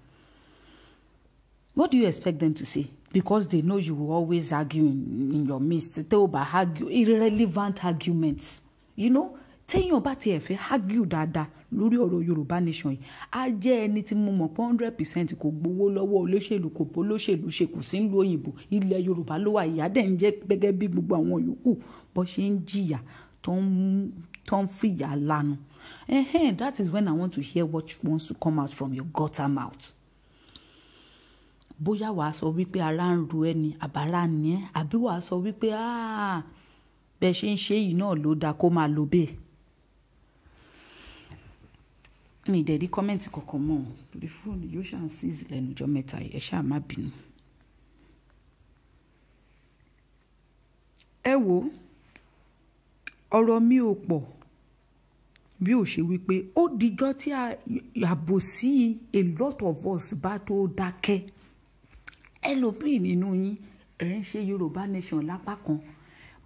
What do you expect them to say? Because they know you will always argue in your midst. Tẹ́ ò bá argue irrelevant arguments. You know, téèyàn bá tiẹ̀ fẹ́ argue dáadáa lórí ọ̀rọ̀ Yorùbá Nation yìí á jẹ́ ẹni tí mo mọ̀ pé 100% kò gbowó lọ́wọ́ olóṣèlú kò bó olóṣèlú ṣe kò sí ìlú òyìnbó ilẹ̀ Yorùbá ló wà ìyá dẹ̀ ń jẹ́ gẹ́gẹ́ bí gbogbo àwọn yòókù bó ṣe ń jìyà tó ń fìyà lanu. That is when I want to hear what wants to come out from your gutter mouth. Bóyá wàá sọ wípé ara ń ru ẹni àbára ni ẹ àbí wàá sọ wípé bẹ́ẹ̀ ṣe ń ṣe yìí náà ló dáa kó máa lo bẹ́ẹ̀. mi dẹ̀ rí kọ́mẹ́ǹtì kankan mọ́ torí fóònù yóò ṣàn sí lẹ́nu ọjọ́ mẹ́ta ẹ ṣáà má bínú. ẹ wo ọ̀rọ̀ mi ò pọ̀ bí ó ṣe wípé ó dijọ́ tí àbòsí a lot of us bá tó dákẹ́ ẹlòmíì nínú yín ẹ̀ ń ṣe Yorùbá Nation lápá kan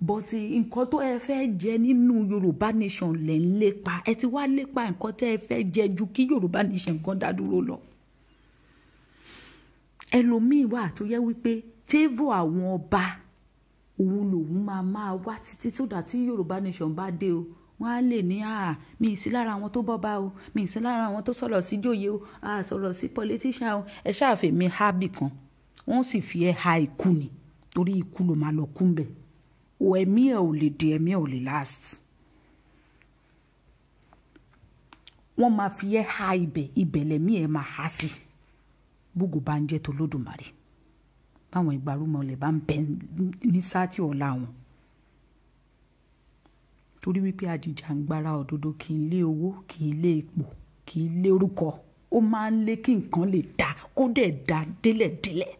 but nǹkan tó ẹ fẹ́ jẹ nínú Yorùbá Nation lẹ̀ ń lépa ẹ ti wá lépa nǹkan tẹ́ ẹ fẹ́ jẹ ju kí Yorùbá Nation kan dá dúró lọ. ẹlòmíì wà tó yẹ wípé favour àwọn ọba òun lòun máa wá títí tó dà tí Yorùbá Nation bá dé o wọ́n á lè ní mi ì sí lára àwọn tó bọ́ba o mi ì sí lára àwọn tó sọ̀rọ̀ sí jòyè o sọ̀rọ̀ sí politician o ẹ ṣáàfẹ́ mi hábì kan wọ́n sì fi ẹ́ ha ikú ni torí ikú ló máa lọ kú ń bẹ̀ o ẹ̀mí ẹ̀ ò lè dé ẹ̀mí ẹ̀ ò lè last wọ́n máa fi ẹ́ ha ibẹ̀ lẹ̀mí ẹ̀ máa há sí búgò bá ń jẹ́ tó lódùmarè báwọn ìgbàrúmọ̀ lè bá ń bẹ ní sáàtì ọ̀la wọn torí wípé ajìjàǹgbara òdodo kì í lé owó kì í lé ipò kì í lé orúkọ ó máa ń lé kí nǹkan lè dá kó dẹ̀ dá délẹ̀délẹ̀.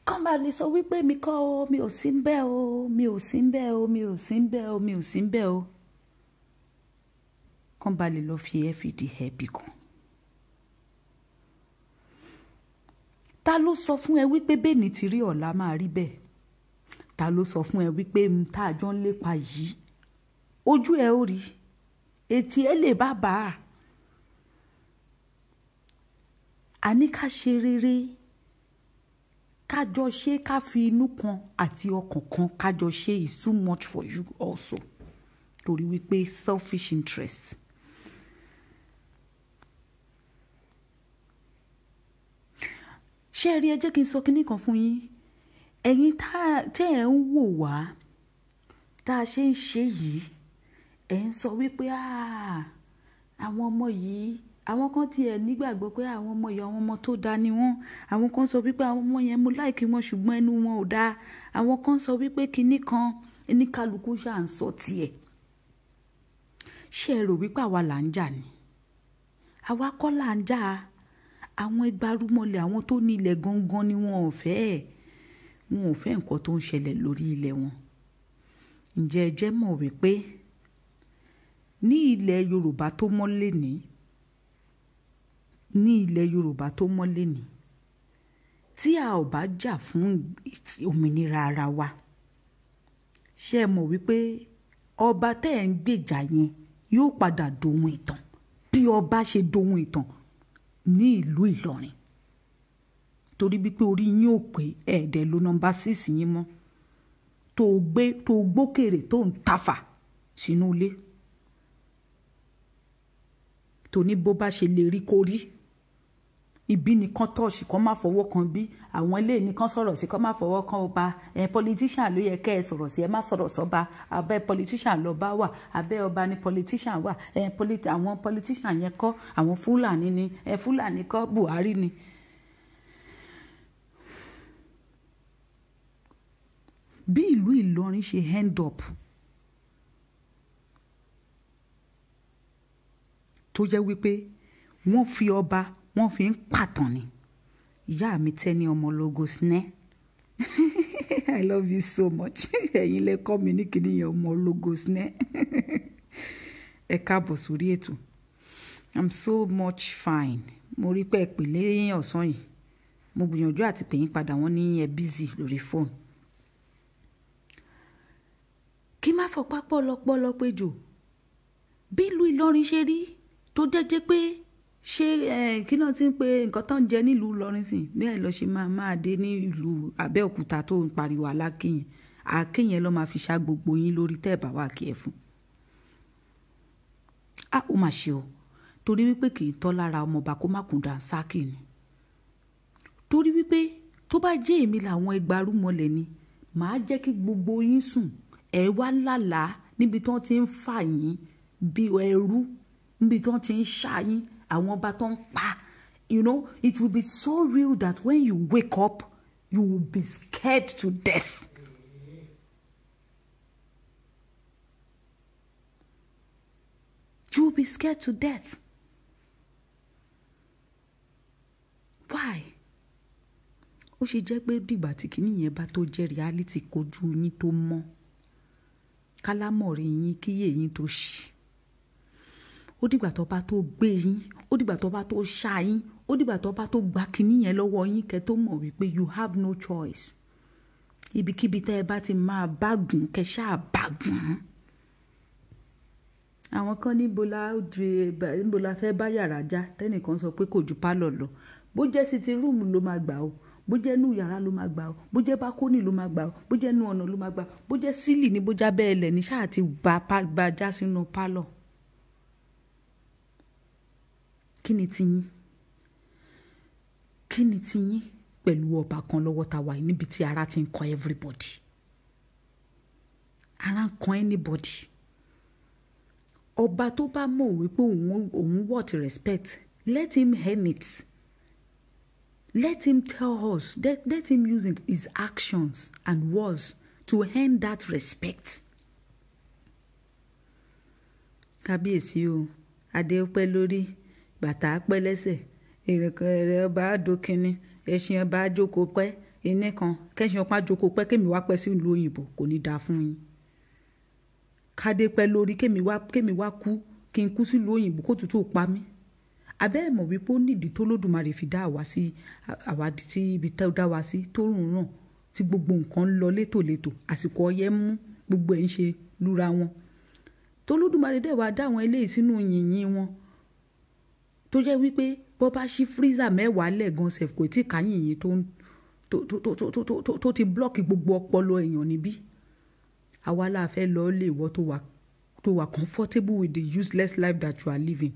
kàn bá lè sọ wípé mi kọ́ o mi ò sí ń bẹ̀ o mi ò sí ń bẹ̀ o mi ò sí ń bẹ̀ o mi ò sí ń bẹ̀ o kàn bá lè lọ fi ẹ́ fìdí ẹ̀ bì kan. ta ló sọ fún ẹ wípé bẹ́ẹ̀ni ti rí ọ̀la máa rí bẹ́ẹ̀ ta ló sọ fún ẹ wípé tá a jọ ń lépa yìí ojú ẹ ó rí etí ẹ lè bá bá a àní ká ṣe rere ká jọ ṣe ká fi inú kan àti ọkàn kan ká jọ ṣe is too much for you also torí wípé selfish interest. ṣé ẹ rí ẹ jẹ́ kí n sọ kinní kan fún yín ẹ̀yin tẹ́ ẹ̀ ń wò wá tá a ṣe ń ṣe yìí ẹ̀ ń sọ wípé àwọn ọmọ yìí àwọn kan tiẹ̀ nígbàgbọ́ pé àwọn ọmọ yìí àwọn ọmọ tó dáa ni wọ́n, àwọn kan sọ wípé àwọn ọmọ yẹn mo láìkí wọn ṣùgbọ́n ẹnu wọn ò dáa, àwọn kan sọ wípé kinní kan oníkálukú ṣáà ń sọ tiẹ̀. ṣé ẹ rò wípé àwa là ń jà ni? àwa kọ́ là ń jà. àwọn ìgbárùmọ̀lẹ̀ àwọn tó ní ilẹ̀ gangan ni wọn ò fẹ́ nǹkan tó ń ṣẹlẹ̀ lórí ilẹ̀ wọn. ǹjẹ́ ẹ jẹ́ mọ̀ wípé ní ilẹ̀ Yorùbá tó mọ́ lénìí, tí a ò bá jà fún òmìnira ara wa, ṣé ẹ mọ̀ wípé ọba tẹ́ ẹ̀ ń gbèjà yẹn yóò padà dohun ìtàn bí ọba ṣe dohun ìtàn ní ìlú Ìlọrin, torí wípé orí yín ò pé ẹ̀ẹ́dẹ̀ ló nọ́mbà 6 yín mọ́, tó gbókèrè tó ń tafà sínú ilé, tó ní bó bá ṣe lè rí kó rí, ibi nìkan tọ́ọ̀ṣì kan má fọwọ́ kan bí, àwọn ilé nìkan sọ̀rọ̀ sí kan má fọwọ́ kan ọba, politician ló yẹ kẹ́ ẹ sọ̀rọ̀ sí, ẹ má sọ̀rọ̀ sọ́ba, abẹ́ politician lọ́ba wà, abẹ́ ọba ni politician wà, àwọn politician yẹn kọ́ àwọn Fúlàní ni, Fúlàní kọ́ Buhari ni. bí ìlú Ìlọrin ṣe end up tó jẹ́ wípé wọ́n fi ọba wọ́n fi ń pàtàn ni. ìyá mi Tẹ́ni ọmọ ológo sinẹ́ I love you so much. ẹ̀yin lẹ kọ́ mi ní kíní yẹn ọmọ ológo sinẹ́. ẹ káàbọ̀ sórí ètò. I'm so much fine. mo rí pé ẹ pè lẹ́yìn ọ̀sán yìí, mo gbìyànjú àti pè yín padà, wọ́n ní ẹ busy lórí fóònù. kí má fọpá pọ́lọpọ́lọ péjò bí ìlú Ìlọrin ṣe rí tó jẹ́jẹ́ pé ṣé kí náà ti ń pe nǹkan tó ń jẹ nílùú Ìlọrin sí bẹ́ẹ̀ lọ ṣe máa dé ní ìlú Abẹ́òkúta tó ń pariwo alákìyìn àkìyìn ló máa fi ṣá gbogbo yín lórí tẹ́ ẹ̀ bá wà kí ẹ fún. ó mà ṣe o, torí wípé kì í tọ́ lára ọmọọba kó má kún dànsákì ni, torí wípé tó bá jẹ́ èmi làwọn ẹgbàárùmọ̀lẹ̀ ni màá jẹ́ kí gbogbo yín sùn ẹ wá lálàá níbi tí wọ́n ti ń fà yín bí ẹrú, níbi tí wọ́n ti ń ṣá yín, àwọn ọba tó ń pa. It will be so real that when you wake up you will be scared to death. You will be scared to death. Why? ó ṣe jẹ́ pé dìgbà tí kinní yẹn bá tó jẹ́ reality kojú yín tó mọ́, kálámọ̀rí yín kíyè yín tó ṣí, ó dìgbà tó bá tó gbé yín, ó dìgbà tó bá tó ṣá yín, ó dìgbà tó bá tó gba kinní yẹn lọ́wọ́ yín kẹ́ tó mọ̀ wípé you have no choice. ibikíbi tẹ́ ẹ bá ti máa bágùn kẹ́ ṣáà bágùn. àwọn kan níbo la fẹ́ bá yàrá já, tẹ́nìkan sọ pé kò ju pálọ̀ lọ, bó jẹ́ sitting room ló máa gbà o, bó jẹ́ inú yàrá ló máa gbà o, bó jẹ́ bákónì ló máa gbà o, bó jẹ́ inú ọ̀nà ló máa gbà o, bó jẹ́ sílì ní bó já bẹ́ẹ̀ lẹ̀ ní ṣáà ti gba já sínú pálọ̀. kí ni tiyín pẹ̀lú ọba kan lọ́wọ́ ta wà níbi tí ara ti ń kan everybody, ara ń kan anybody. ọba tó bá mọ̀ wípé òun what respect, let him earn it. Let him tell us, let him use his actions and words to earn that respect. Kábíyèsí o, adé pẹ́ lórí, bàtà pẹ́ lẹ́sẹ̀, ìrẹ̀kẹ̀rẹ̀ ọba àdókínní, ẹṣin ọba àjókòó pẹ́, iná kan, kẹ́ṣin ọba àjókòó pẹ́, kémi wá pẹ́ sí ìlú òyìnbó, kò ní dáa fún yín. Kádé pẹ́ lórí, kémi wá kú, kí n kú sí ìlú òyìnbó kó tútù pa mí. Abẹ́ ẹ̀ mọ̀ wípé ó nídìí tó lódùmarè fi dá àwa sí ibi tó dá wa sí, tó rùn ràn, tí gbogbo nǹkan ń lọ létòlétò, àsìkò ọyẹ́ mú, gbogbo ẹ̀ ń ṣe lúra wọn. Tó lódùmarè dẹ̀ wá dá àwọn eléyìí sínú yìnyín wọn, tó jẹ́ wípé bọ́ bá ṣí freezer mẹ́wàá lẹ́ẹ̀gan sef kò tí ká yìnyín tó ti blọ́ọ̀kì gbogbo ọpọlọ èèyàn níbí. Àwa la fẹ́ lọ lè wọ́ tó wà comfortable with the useless life that you are living.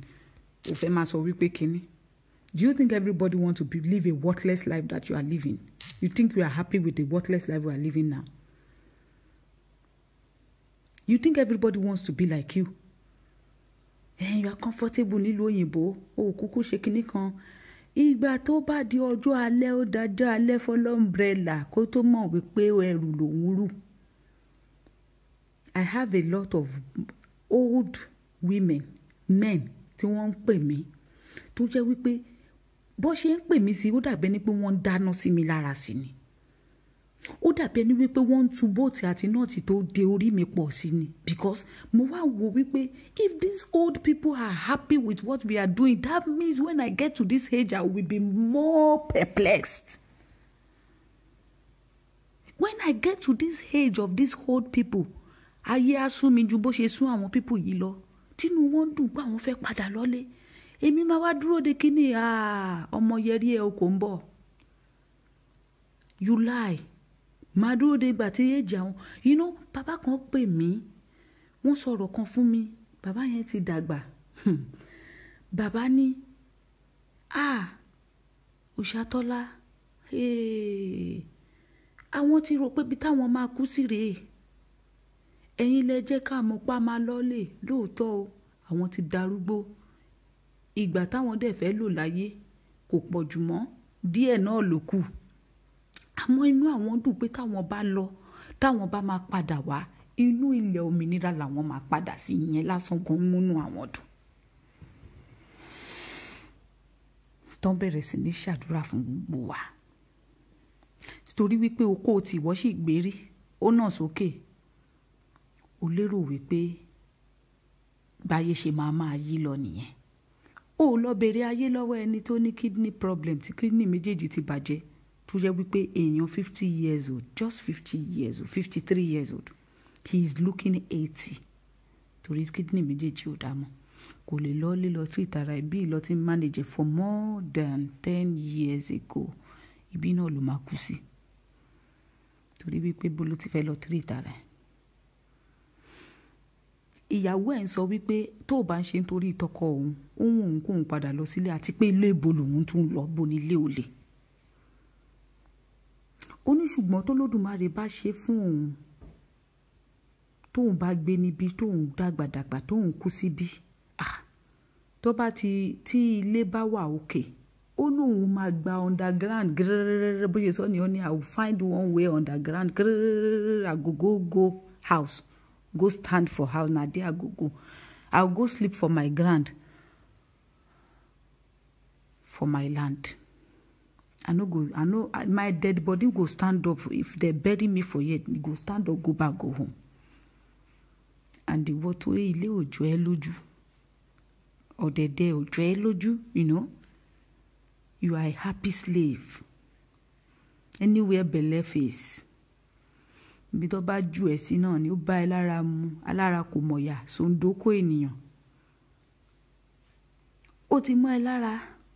Ó fẹ́ máa sọ wípé kíní. Do you think everybody wants to live a worthless life that you are living? You think you are happy with the worthless life we are living now? You think everybody wants to be like you? and you are comfortable nílùú òyìnbó o kúkú ṣe kinní kan ìgbà tó bá di ọjọ́ alẹ́ ó dájọ́ alẹ́ fọlọ́ umbrella kó tó mọ̀ wípé ẹrù lòún rù. I have a lot of old women men tí wọ́n ń pè mí tó jẹ́ wípé bó ṣe ń pè mí sí ó dàbí ẹni pé wọ́n ń dáná sí mi lára sí ni ó dàbí ẹni wípé wọ́n ń tu bóòtì àti nọ́ọ̀tì tó de orí mi pọ̀ sí ni because mo wá wo wípé if these old people are happy with what we are doing that means when I get to this age I will be more perplexed. When I get to this age of these old people ayé á sún mi ju bó ṣe sún àwọn people yìí lọ tínú wọn dùn pé àwọn fẹ́ padà lọ́lé èmi máa wá dúró de kíní ọmọ yẹrí ẹ o kò ń bọ̀ you lie máa dúró de ìgbà tí èjì àwọn bàbá kan pè mí wọ́n sọ̀rọ̀ kan fún mi bàbá yẹn ti dàgbà bàbá ní Òṣàtọ́lá àwọn ti rò pé bí táwọn máa kú sí rèé ẹ̀yin lẹ jẹ́ ká mọ̀ pa máa lọ́lé lóòótọ́ o àwọn ti darúgbó ìgbà táwọn dẹ̀ fẹ́ lò láyé kò pọ̀ jù mọ́ díẹ̀ náà ló kù àmọ́ inú àwọn dùn pé táwọn bá lọ táwọn bá máa padà wá inú ilẹ̀ òmìnira làwọn máa padà sí ìyẹn lásán gan múnú àwọn dùn. tán bẹ̀rẹ̀ sí ní ṣàdúrà fún gbogbo wa torí wípé okó tí ìwọ sì gbérí ó nà sókè ó lérò wípé báyé ṣe máa yí lọ nìyẹn ó lọ bèrè ayé lọ́wọ́ ẹni tó ní kidney problem tí kidney méjèèjì ti bàjẹ́ tó jẹ́ wípé èèyàn 50 years old just 50 years old 53 years old he is looking 80 torí kidney méjèèjì ò dá mọ́ kò lè lọ treat ara ẹ̀ bí ìlọ ti manage for more than 10 years ago ibi náà ló máa kú sí torí wípé bó ló ti fẹ́ lọ treat ara ẹ̀. ìyàwó ẹ̀ ń sọ wípé tó o bá ń ṣe nítorí ìtọ́kọ òun kóun padà lọ sílé àti pé ilé ìbò lòun tún lọ bó ní ilé olè. ó ní ṣùgbọ́n tó lódùmarè bá ṣe fún òun tóun bá gbé níbi tóun dàgbàdàgbà tóun kú síbí tó bá tí ilé bá wà òkè ó lóun máa gba underground gírẹ́rẹ́rẹ́ bó ṣe sọ ni ó ní I will find one way underground gírẹ́rẹ́rẹ́ I go house go stand for house na there I will go sleep for my ground for my land. I know my dead body go stand up if they bury me for here go stand up go back go home. And the what way ilé òjò ẹ lójú ọ̀dẹ̀dẹ̀ òjò ẹ lójú you are a happy slave anywhere belle face bí tó bá jù ẹ sí náà ni ó bá ẹ lára mu alára kò mọ̀yà sòǹdókò ènìyàn ó ti mọ́ ẹ lára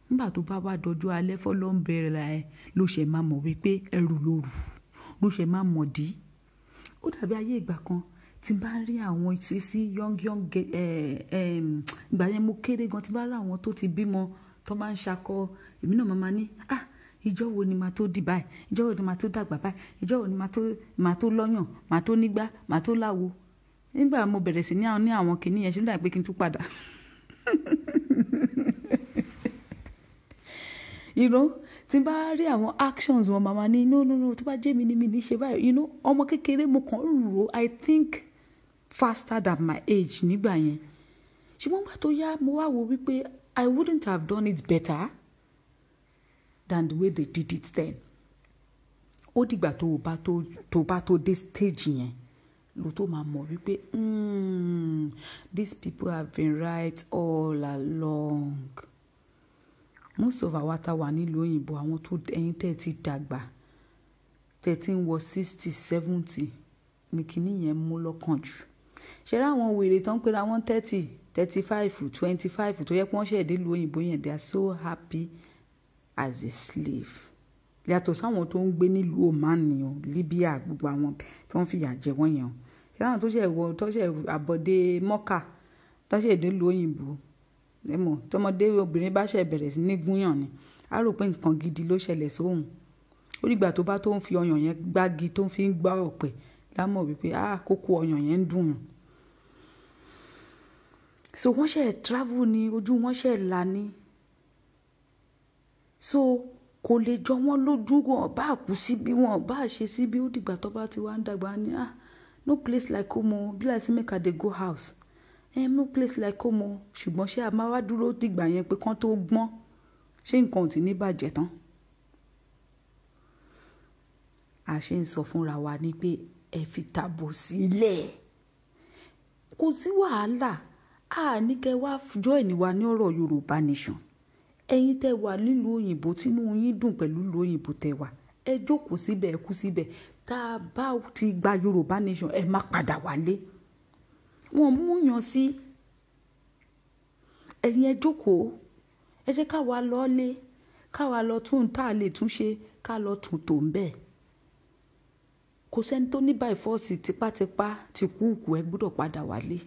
nígbà tó bá wá dọjú alẹ́ fọlọ́ ń bẹ̀rẹ̀ ẹ ló ṣe máa mọ̀ wípé ẹrù lóru ló ṣe máa mọ̀ dí. ó dàbí ayé ìgbà kan tí n bá rí àwọn ìṣesí young ìgbà yẹn mo kéré gan tí bá rí àwọn tó ti bímọ tó máa ń ṣakọ èmi náà máa ní ìjọ wo ni màá tó di báyìí ìjọ wo ni màá tó dàgbà báyìí ìjọ wo ni màá tó lọ́yàn màá tó nígbà màá tó láwo. nígbà mo bẹ̀rẹ̀ sí ní àwọn kìíní yẹn ṣe ló dà pé kí n tún padà. tí n bá rí àwọn actions wọn màmá ní no tó bá jẹ́ mi ni mi ní ṣe báyìí ọmọ kékeré mo kàn ń rò I think faster than my age nígbà yẹn ṣùgbọ́n gbà tó yá mo wá wo wípé I wouldn't have done it better than the way they did it then. ó dìgbà tó bá tó dé stage yẹn ló tó máa mọ̀ wípé these people have been right all along. Most of our tá wà nílùú òyìnbó àwọn tó ẹ̀yin tẹ́ ti dàgbà tẹ́ ti ń wọ 60 70 ní kíní yẹn mú lọ́kàn jù. ṣe rá àwọn wèrè tán pera wọn 30 35 25 tó yẹ pé wọ́n ṣẹ̀ dé ìlú òyìnbó yẹn they are so happy as a slave. yàtọ̀ sáwọn tó ń gbé nílùú Oman Libya gbogbo àwọn tó ń fìyà jẹ wọ́n yẹn. ṣe rá àwọn tó ṣẹ̀ àbọ̀dé mọ́kà tó ṣẹ̀ dé ìlú òyìnbó tọmọdé obìnrin bá ṣe bẹ̀rẹ̀ sí ní gúnyàn ni a rò pé nǹkan gidi ló ṣẹlẹ̀ sóhun ó dìgbà tó bá tó ń fi ọyàn yẹn gbági tó ń fi gbá ọ̀pẹ lámọ̀ wípé kókó ọyàn yẹn ń dùn. so wọ́n ṣe travel ni ojú wọn ṣe là ní so kò lè jọ wọ́n lójú wọn bá kú síbí wọn bá ṣe síbí ó dìgbà tó bá ti wá ń dàgbà ní no place like home bí láti make I dey go house no place like home ṣùgbọ́n ṣé a máa wá dúró dìgbà yẹn pé kán tó gbọ́n ṣé nǹkan ò ti ní bàjẹ́ tán a ṣe ń sọ fúnra wa ní pé ẹ fi tàbò sílẹ̀ kò sí wàhálà a ní kẹ́ wá join wa ní ọ̀rọ̀ Yorùbá nation ẹ̀yin tẹ́ wà nílùú òyìnbó tínú yín dùn pẹ̀lú ìlú òyìnbó tẹ́ wà ẹ jókòó síbẹ̀ ẹ kú síbẹ̀ tá a bá ti gba Yorùbá nation ẹ má padà wálé wọn mú yàn sí ẹ̀yin ẹ jókòó ẹ jẹ́ káwa lọ́lé káwa lọ tún tá a lè tún ṣe ká lọ tún tò ń bẹ́ẹ̀ kò sẹ́ni tó ní by force tipátipá ti kúùkù ẹ gbọ́dọ̀ padà wálé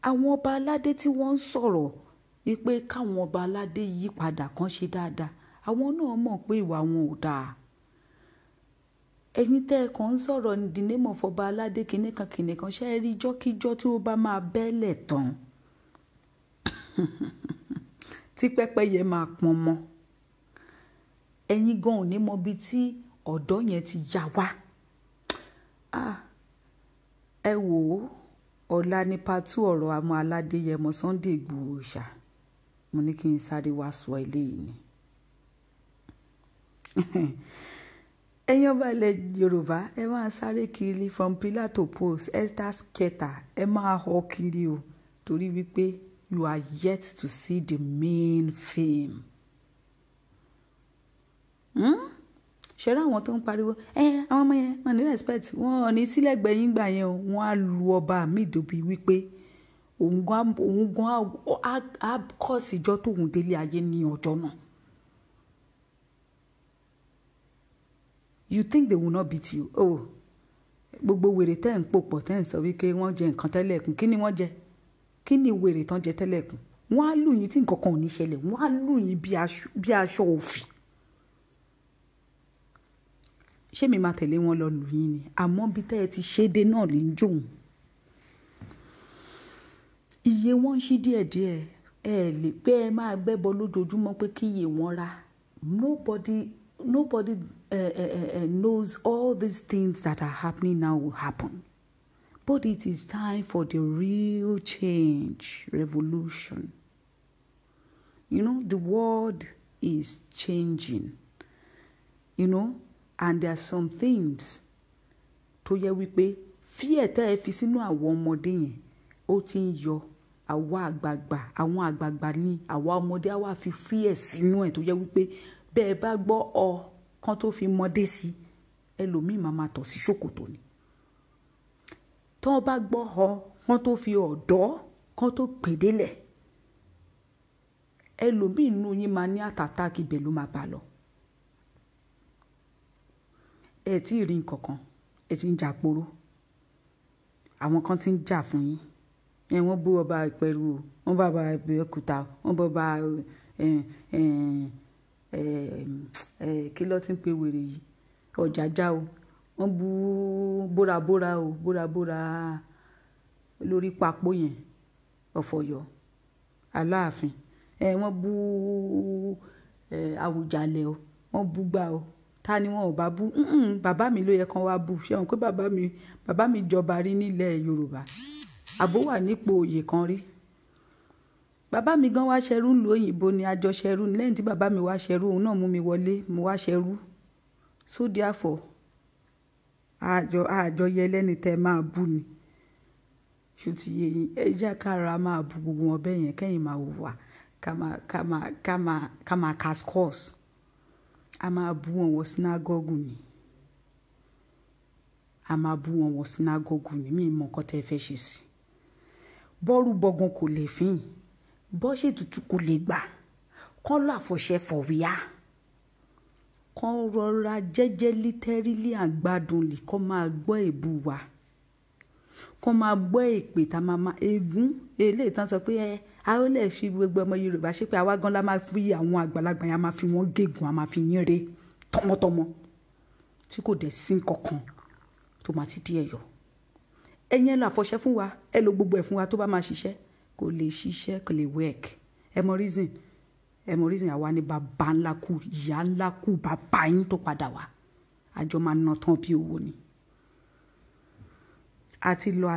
àwọn ọba aládé tí wọ́n ń sọ̀rọ̀ wípé káwọn ọba aládé yí padà kan ṣe dáadáa àwọn náà mọ̀ pé ìwà wọn ò dáa ẹ̀yin tẹ́ ẹ kàn ń sọ̀rọ̀ ní the name of ọba aládé kìnìkan ṣe é rí jọ́kíjọ́ tí ó bá máa bẹ́lẹ̀ tán tí pẹ́pẹ́yẹ máa pọn mọ́ ẹ̀yin gan ò ní mọ bí tí ọ̀dọ́ yẹn ti yá wá ẹ wò ó ọ̀la ní pàtó ọ̀rọ̀ àmọ́ Aládéyẹmọ Sunday Ìgbòho ṣá mo ní kí n sáré wá sọ eléyìí ni ẹ̀yin ọba ilẹ̀ Yorùbá ẹ máa sáré kiri from pillar to post Esther sketa ẹ máa họ kiri o torí wípé you are yet to see the main film. ṣẹ́rẹ́ àwọn tó ń pariwo àwọn ọmọ yẹn wọn ní respect wọn ò ní sílẹ̀gbẹ́ yín gbà yẹn o wọn á lu ọba mi dòbí wípé òun gan á kọ́ síjọ́ tóun délé ayé ní ọjọ́ náà. You think they will not beat you? Gbogbo wèrè tẹ́ ń pò pọ̀ tẹ́ ń sọ wípé wọ́n jẹ nǹkan tẹ́lẹ̀kùn kí ni wọ́n jẹ kí ni wèrè tán jẹ tẹ́lẹ̀kùn wọ́n á lù yín tí nǹkan kan ò ní ṣẹlẹ̀ wọ́n á lù yín bí aṣọ òfì. Ṣé mi máa tẹ̀lé wọn lọ lù yín ni àmọ́ bí tẹ́ ẹ ti ṣe dé náà lè ń jòun. Iye wọn ń ṣí díẹ̀díẹ̀ ẹ lè pé ẹ máa gbẹ́bọ lójoojúmọ́ pé kí iye wọn ra nobody knows all these things that are happening now will happen. But it is time for the real change, revolution. You know, the world is changing. You know, and there are some things tó yẹ wípé fear tẹ́ ẹ fi sínú àwọn ọmọdé yẹn ó ti ń yọ àwa àgbààgbà àwọn àgbààgbà ní àwa ọmọdé àwa fi fear sínú ẹ̀ tó yẹ wípé bẹ́ẹ̀ bá gbọ́ ọ kan tó fi mọdé sí ẹlòmíì máa tọ̀ sí ṣòkòtò ni tó bá gbọ́ ọ kan tó fi ọ̀dọ́ kan tó pèdélẹ̀ ẹlòmíì inú yín máa ní àtàtàkì ibẹ̀ ló máa bá lọ ẹ tí ì rí nǹkan kan ẹ ti ń jà poró àwọn kan ti ń jà fún yín wọ́n bú ọba Ìpẹ̀rù o wọ́n bá ọba Ìbẹ̀òkúta wọ́n bá ọba kí ló ti ń pe wèrè yìí Ọ̀jájá o wọ́n bú bórabóra o bórabóra lórí papò yẹn Ọ̀fọ̀yọ́ Aláàfin wọ́n bú Àwùjalẹ̀ o wọ́n bú gbà o ta ni wọn ò bá bú bàbá mi ló yẹ kán wá bú ṣé wọn pé bàbá mi jọba rí nílẹ̀ Yorùbá àbó wà nípò òye kan rí bàbá mi gan wá ṣẹrú ńlú òyìnbó ni àjọ ṣẹrú lẹ́yìn tí bàbá mi wá ṣẹrú òun náà mú mi wọlé mo wá ṣẹrú so therefore àjọ yẹ lẹ́ni tẹ́ máa bú ni ṣùtì yẹn ẹ jẹ́ kára máa bú gbogbo wọn bẹ́ẹ̀ yẹn kẹ́yìn máa wà ká máa cast course a máa bú wọn wọ sinagogu ni a máa bú wọn wọ sinagogu ni mí mọ nǹkan tẹ́ fẹ́ ṣe sí bọ́ọ̀rù bọ́gàn kò lè fín bọ́ ṣe tutù kò lè gbà kán lọ àfọ̀ṣẹ fọ̀wíà kán rọra jẹ́jẹ́ lítẹ́rílì àgbàdùn lè kán máa gbọ́ èébú wa kán máa gbọ́ èpè tá máa máa ègún eléyìí tán sọ pé a ó lè ṣe gbogbo ọmọ Yorùbá ṣe pé àwa gan la máa fi àwọn àgbàlagbà yẹn a máa fi wọ́n gégùn a máa fi yín re tọmọtọmọ tí kò dẹ̀ sí nǹkan kan tó máa ti di ẹ̀yọ́ ẹ̀yin ẹ lọ àfọ̀ṣẹ fún wa ẹ lo gbogbo ẹ̀ fún wa tó bá máa ṣiṣẹ́ kò lè ṣiṣẹ́ kò lè work ẹ mọ reason àwa ní bàbá ńlá kú ìyá ńlá kú bàbá yín tó padà wá àjọ máa ná tán bí owó ni àti lọ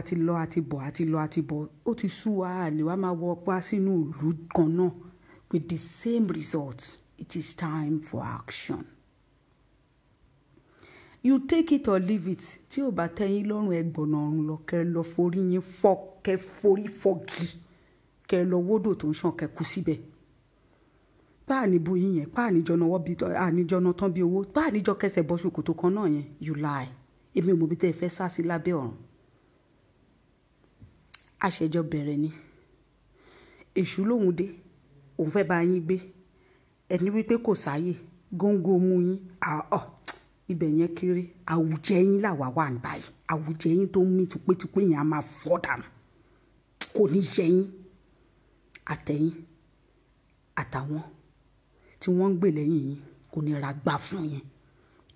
ó ti sú wa àlè wa máa wọ pa sínú ìlú kan náà with the same result. It is time for action. You take it or leave it. Tí o bá tẹ́yìn lọ́rùn ẹgbọ̀nà ọ̀run lọ kẹ́ lọ forí yín fọ́ kẹ́ forí fọ́gi kẹ́ lọ wódò tó ń ṣàn kẹ́ kú síbẹ̀. Páà ní bu yín yẹn páà níjọ náwó bí àníjọ náà tán bí owó páà níjọ kẹsẹ̀ bọ́ ṣòkòtò kan náà yẹn you lie. Èmi ò mọ̀ bí tẹ́ ẹ fẹ́ sá sí lábẹ́ ọ̀run. Àṣẹjọ bẹ̀rẹ̀ ni. Èṣù lòun dé òun fẹ́ bá yín gbé ẹni wípé kò sáyè góńgó mú yín ibẹ̀ yẹn kéré àwùjẹ yín làwà wà ní báyìí àwùjẹ yín tó ń mí tipétipé yẹn á máa fọ́ dànù kò ní yẹ yín àtẹ̀yìn àtàwọn tí wọ́n ń gbè lẹ́yìn yín kò ní ra gbà fún yín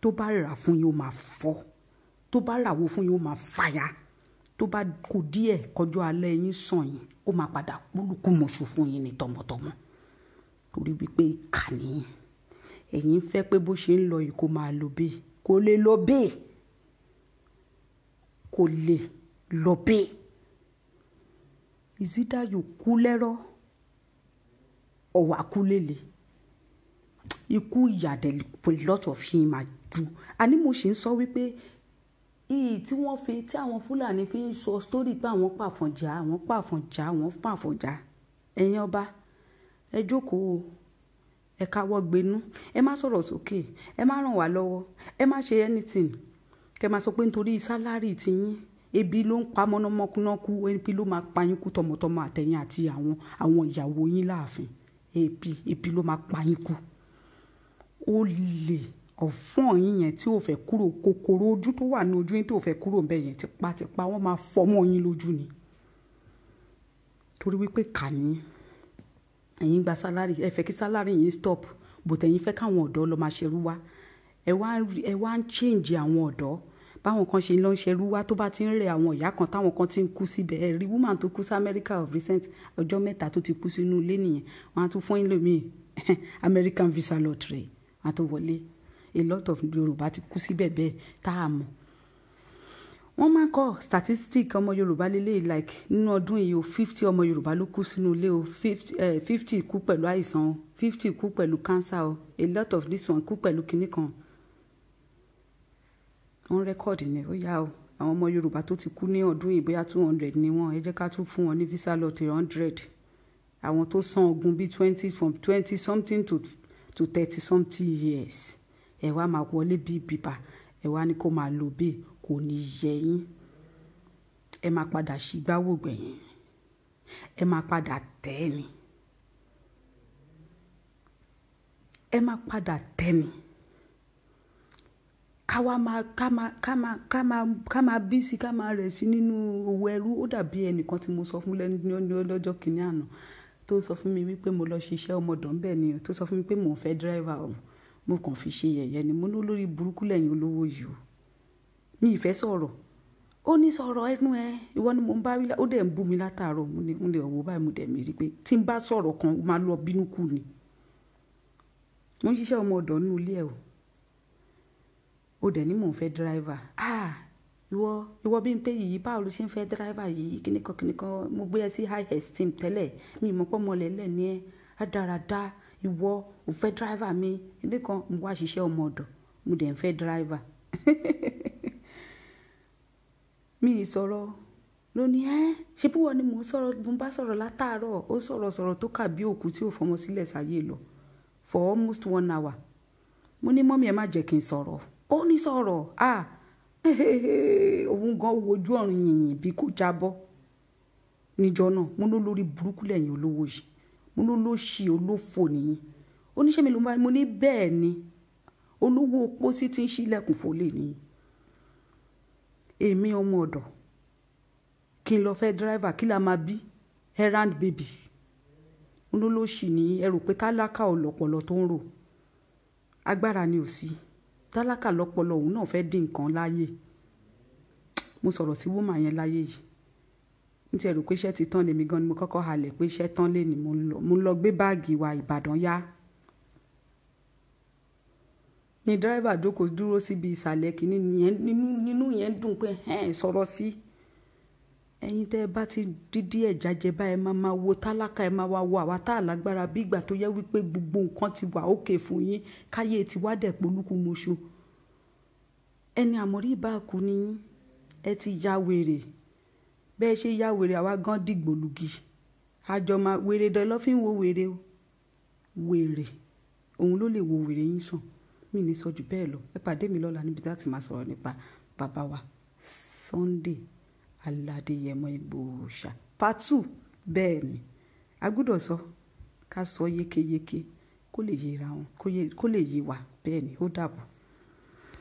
tó bá rà fún yín ó máa fọ́ tó bá ràwó fún yín ó máa fàyà tó bá kù díẹ̀ kọjọ́ alẹ́ yín sàn yín ó máa padà kúlùkù mọ̀ṣù fún yín ní tọmọtọmọ torí wípé ìkà nìyí ẹ̀yin fẹ́ pé bó ṣe ń lọ yìí kó máa lọ bẹ́ẹ̀ kó lè lọ bẹ́ẹ̀ kó lè lọ bẹ́ẹ̀ ìsídáyò kú lẹ́rọ̀ ọ̀wà kú lélẹ̀ ikú ìyàdẹ̀ a lot of him máa ju àní mo ṣe ń sọ wípé iyì tí wọ́n fi tí àwọn Fúlàní fi ń sọ sítórì pé àwọn pàfọ̀njá ẹ̀yin ọba ẹ jókòó ẹ káwọ́ gbénú ẹ má sọ̀rọ̀ sókè ẹ má ràn wá lọ́wọ́ ẹ má ṣe anything kẹ máa sọ pé nítorí sálárì tiyín ebi ló ń pa mọ́nàmọ́kúnákú ebi ló máa pa yín kú tọmọtọmọ àtẹ̀yìn àti àwọn ìyàwó yín láàfin ebi ló máa pa yín kú ó lè ọ̀fọ́n yín yẹn tí ò fẹ́ kúrò kòkòrò ojú tó wà ní ojú yín tó fẹ́ kúrò ń bẹ̀ yẹn tipátipá wọ́n máa fọmọ́ yín lójú ni torí wípé kà ní ẹ̀yin gba sálárì ẹ fẹ́ kí sálárì yín stop but ẹ̀yin fẹ́ káwọn ọ̀dọ́ lọ máa ṣerú wá ẹ wá ń change àwọn ọ̀dọ́ báwọn kan ṣe lọ ń ṣerú wá tó bá ti ń rẹ àwọn ìyá kan táwọn kan ti ń kú síbẹ̀ ẹ rí woman tó kú sí America of recent ọjọ́ mẹ́ta tó ti kú sínú ilé nìyẹn wọ́n á tún fún yín lómi American visa lottery wọ́n á tún wọlé a lot of Yorùbá ti kú síbẹ̀ bẹ́ẹ̀ tá a mọ̀ wọ́n máa ń kọ́ statistic ọmọ Yorùbá lélẹ̀ like nínú ọdún yìí o 50 ọmọ Yorùbá ló kú sínú ilé o 50 kú pẹ̀lú àìsàn o 50 kú pẹ̀lú cancer o a lot of this one kú pẹ̀lú kinní kan wọ́n rẹ́kọ̀dì ni ó yá o àwọn ọmọ Yorùbá tó ti kú ní ọdún yìí bóyá 200 ni wọ́n ẹ jẹ́ ká tún fún wọn ní visa lottery 100 àwọn tó san ogún bíi 20 from 20 something to 30 something years ẹ wá máa wọlé bíi bíbá ẹ wá ní kó máa lò bíi kò ní yẹ yín ẹ máa padà ṣìgbáwò gbẹ̀yìn ẹ máa padà tẹ́ ni ẹ máa padà tẹ́ ni ká máa bí sí ká máa rẹ̀ sí nínú owó ẹrú ó dàbí ẹnìkan tí mo sọ fún lẹ́nu lọ́jọ́ kìíní àná tó sọ fún mi wípé mo lọ ṣiṣẹ́ ọmọdọ̀ ń bẹ̀ ni tó sọ fún mi pé mò ń fẹ́ dírẹ́fà ọ̀hún mo kàn fi ṣe yẹ̀yẹ́ ni mo ní olórí burúkú lẹ́yìn olówó yìí o mi ìfẹ́ sọ̀rọ̀ ó ní sọ̀rọ̀ ẹnu ẹ ìwọ ni mo ń bá rí ó dẹ̀ ń bú mi látàárọ̀ mo lè wò báyìí mo dẹ̀ mi rí pé tí n bá sọ̀rọ̀ kan ó máa lọ bínú kù ni mo ń ṣiṣẹ́ ọmọ ọ̀dọ̀ nínú ilé ẹ̀ o dẹ̀ ní mò ń fẹ́ dírẹ́fà ìwọ bí n pé yìí báwo ló ṣe ń fẹ́ dírẹ́fà yìí kíníkan mo gbé ẹ sí high esteem tẹ́lẹ̀ mi ìmọ̀ pọ́ mọ́lẹ̀ ní ẹ rádaràda ìwọ ò fẹ́ dírẹ́fà mi ilé kan mo wá ṣiṣẹ́ ọmọ ọ̀dọ̀ mo dẹ̀ ń fẹ́ dírẹ́fà mi ì sọ̀rọ̀ lónìí ṣe bí wọ́n ni mo bá sọ̀rọ̀ látàárọ̀ ó sọ̀rọ̀ tó kà bí òkú tí ò fọmọ sílẹ̀ sáyé lọ for almost 1 hour mo ní mọ́mí ẹ má jẹ́ kí n sọ̀rọ̀ ó ní sọ̀rọ̀ òun gan wojú ọ̀run yìnyín bí kò jábọ́ níjọ́ náà mo ló lórí burúkú lẹ́yìn olówó yìí mo ló ló ṣì olófò nìyí oníṣẹ́ mi ló bá mo ní bẹ́ẹ̀ ni olówó pósí tí ń ṣílẹ̀kùn fòlè nìyí èmi ọmọ ọ̀dọ̀ kí n lọ fẹ́ dírẹ́fà kí la máa bí errand baby mo ló ló ṣì ní ẹrù pé tálákà ò lọ́pọlọ tó ń rò agbára ni ò sí tálákà lọ́pọlọ òun náà fẹ́ dín nǹkan láyè mo sọ̀rọ̀ sí woman yẹn láyé yìí n ti rò pé iṣẹ́ ti tán lèmi gan ni mo kọ́kọ́ halẹ̀ pé iṣẹ́ tán lé ni mo ń lọ gbé báàgì wa Ìbàdàn yá ni dírẹ́bà dúró síbi ìsàlẹ̀ kìíní nínú yẹn dùn pé sọ̀rọ̀ sí ẹ̀yin tẹ́ ẹ bá ti dídí ẹ̀já jẹ báyìí máa wo tálákà ẹ máa wá wo àwa tá àlágbára bí ìgbà tó yẹ wípé gbogbo nǹkan ti wà òkè fún yín káyé ti wá dẹ̀ polúkú mọ́ṣú ẹni àmọ́rí ìbáàkú ni ẹ ti ya wèrè bẹ́ẹ̀ ṣe ya wèrè àwa gan dìgbòlugi àjọ máa wèrè dọ̀ lọ́ fi ń wo wèrè o wèrè òun ló lè wo wèrè yín sàn mi ní sọ jù bẹ́ẹ̀ lọ ẹ pàdé mi lọ́la níbi láti máa sọ̀rọ̀ nípa bàbá wa Sunday Aládéyẹmọ Ìgbòho Òòṣà part 2 bẹ́ẹ̀ ni a gbọ́dọ̀ sọ ká sọ yékéyéké kó lè yé wa bẹ́ẹ̀ ni ó dàbọ̀.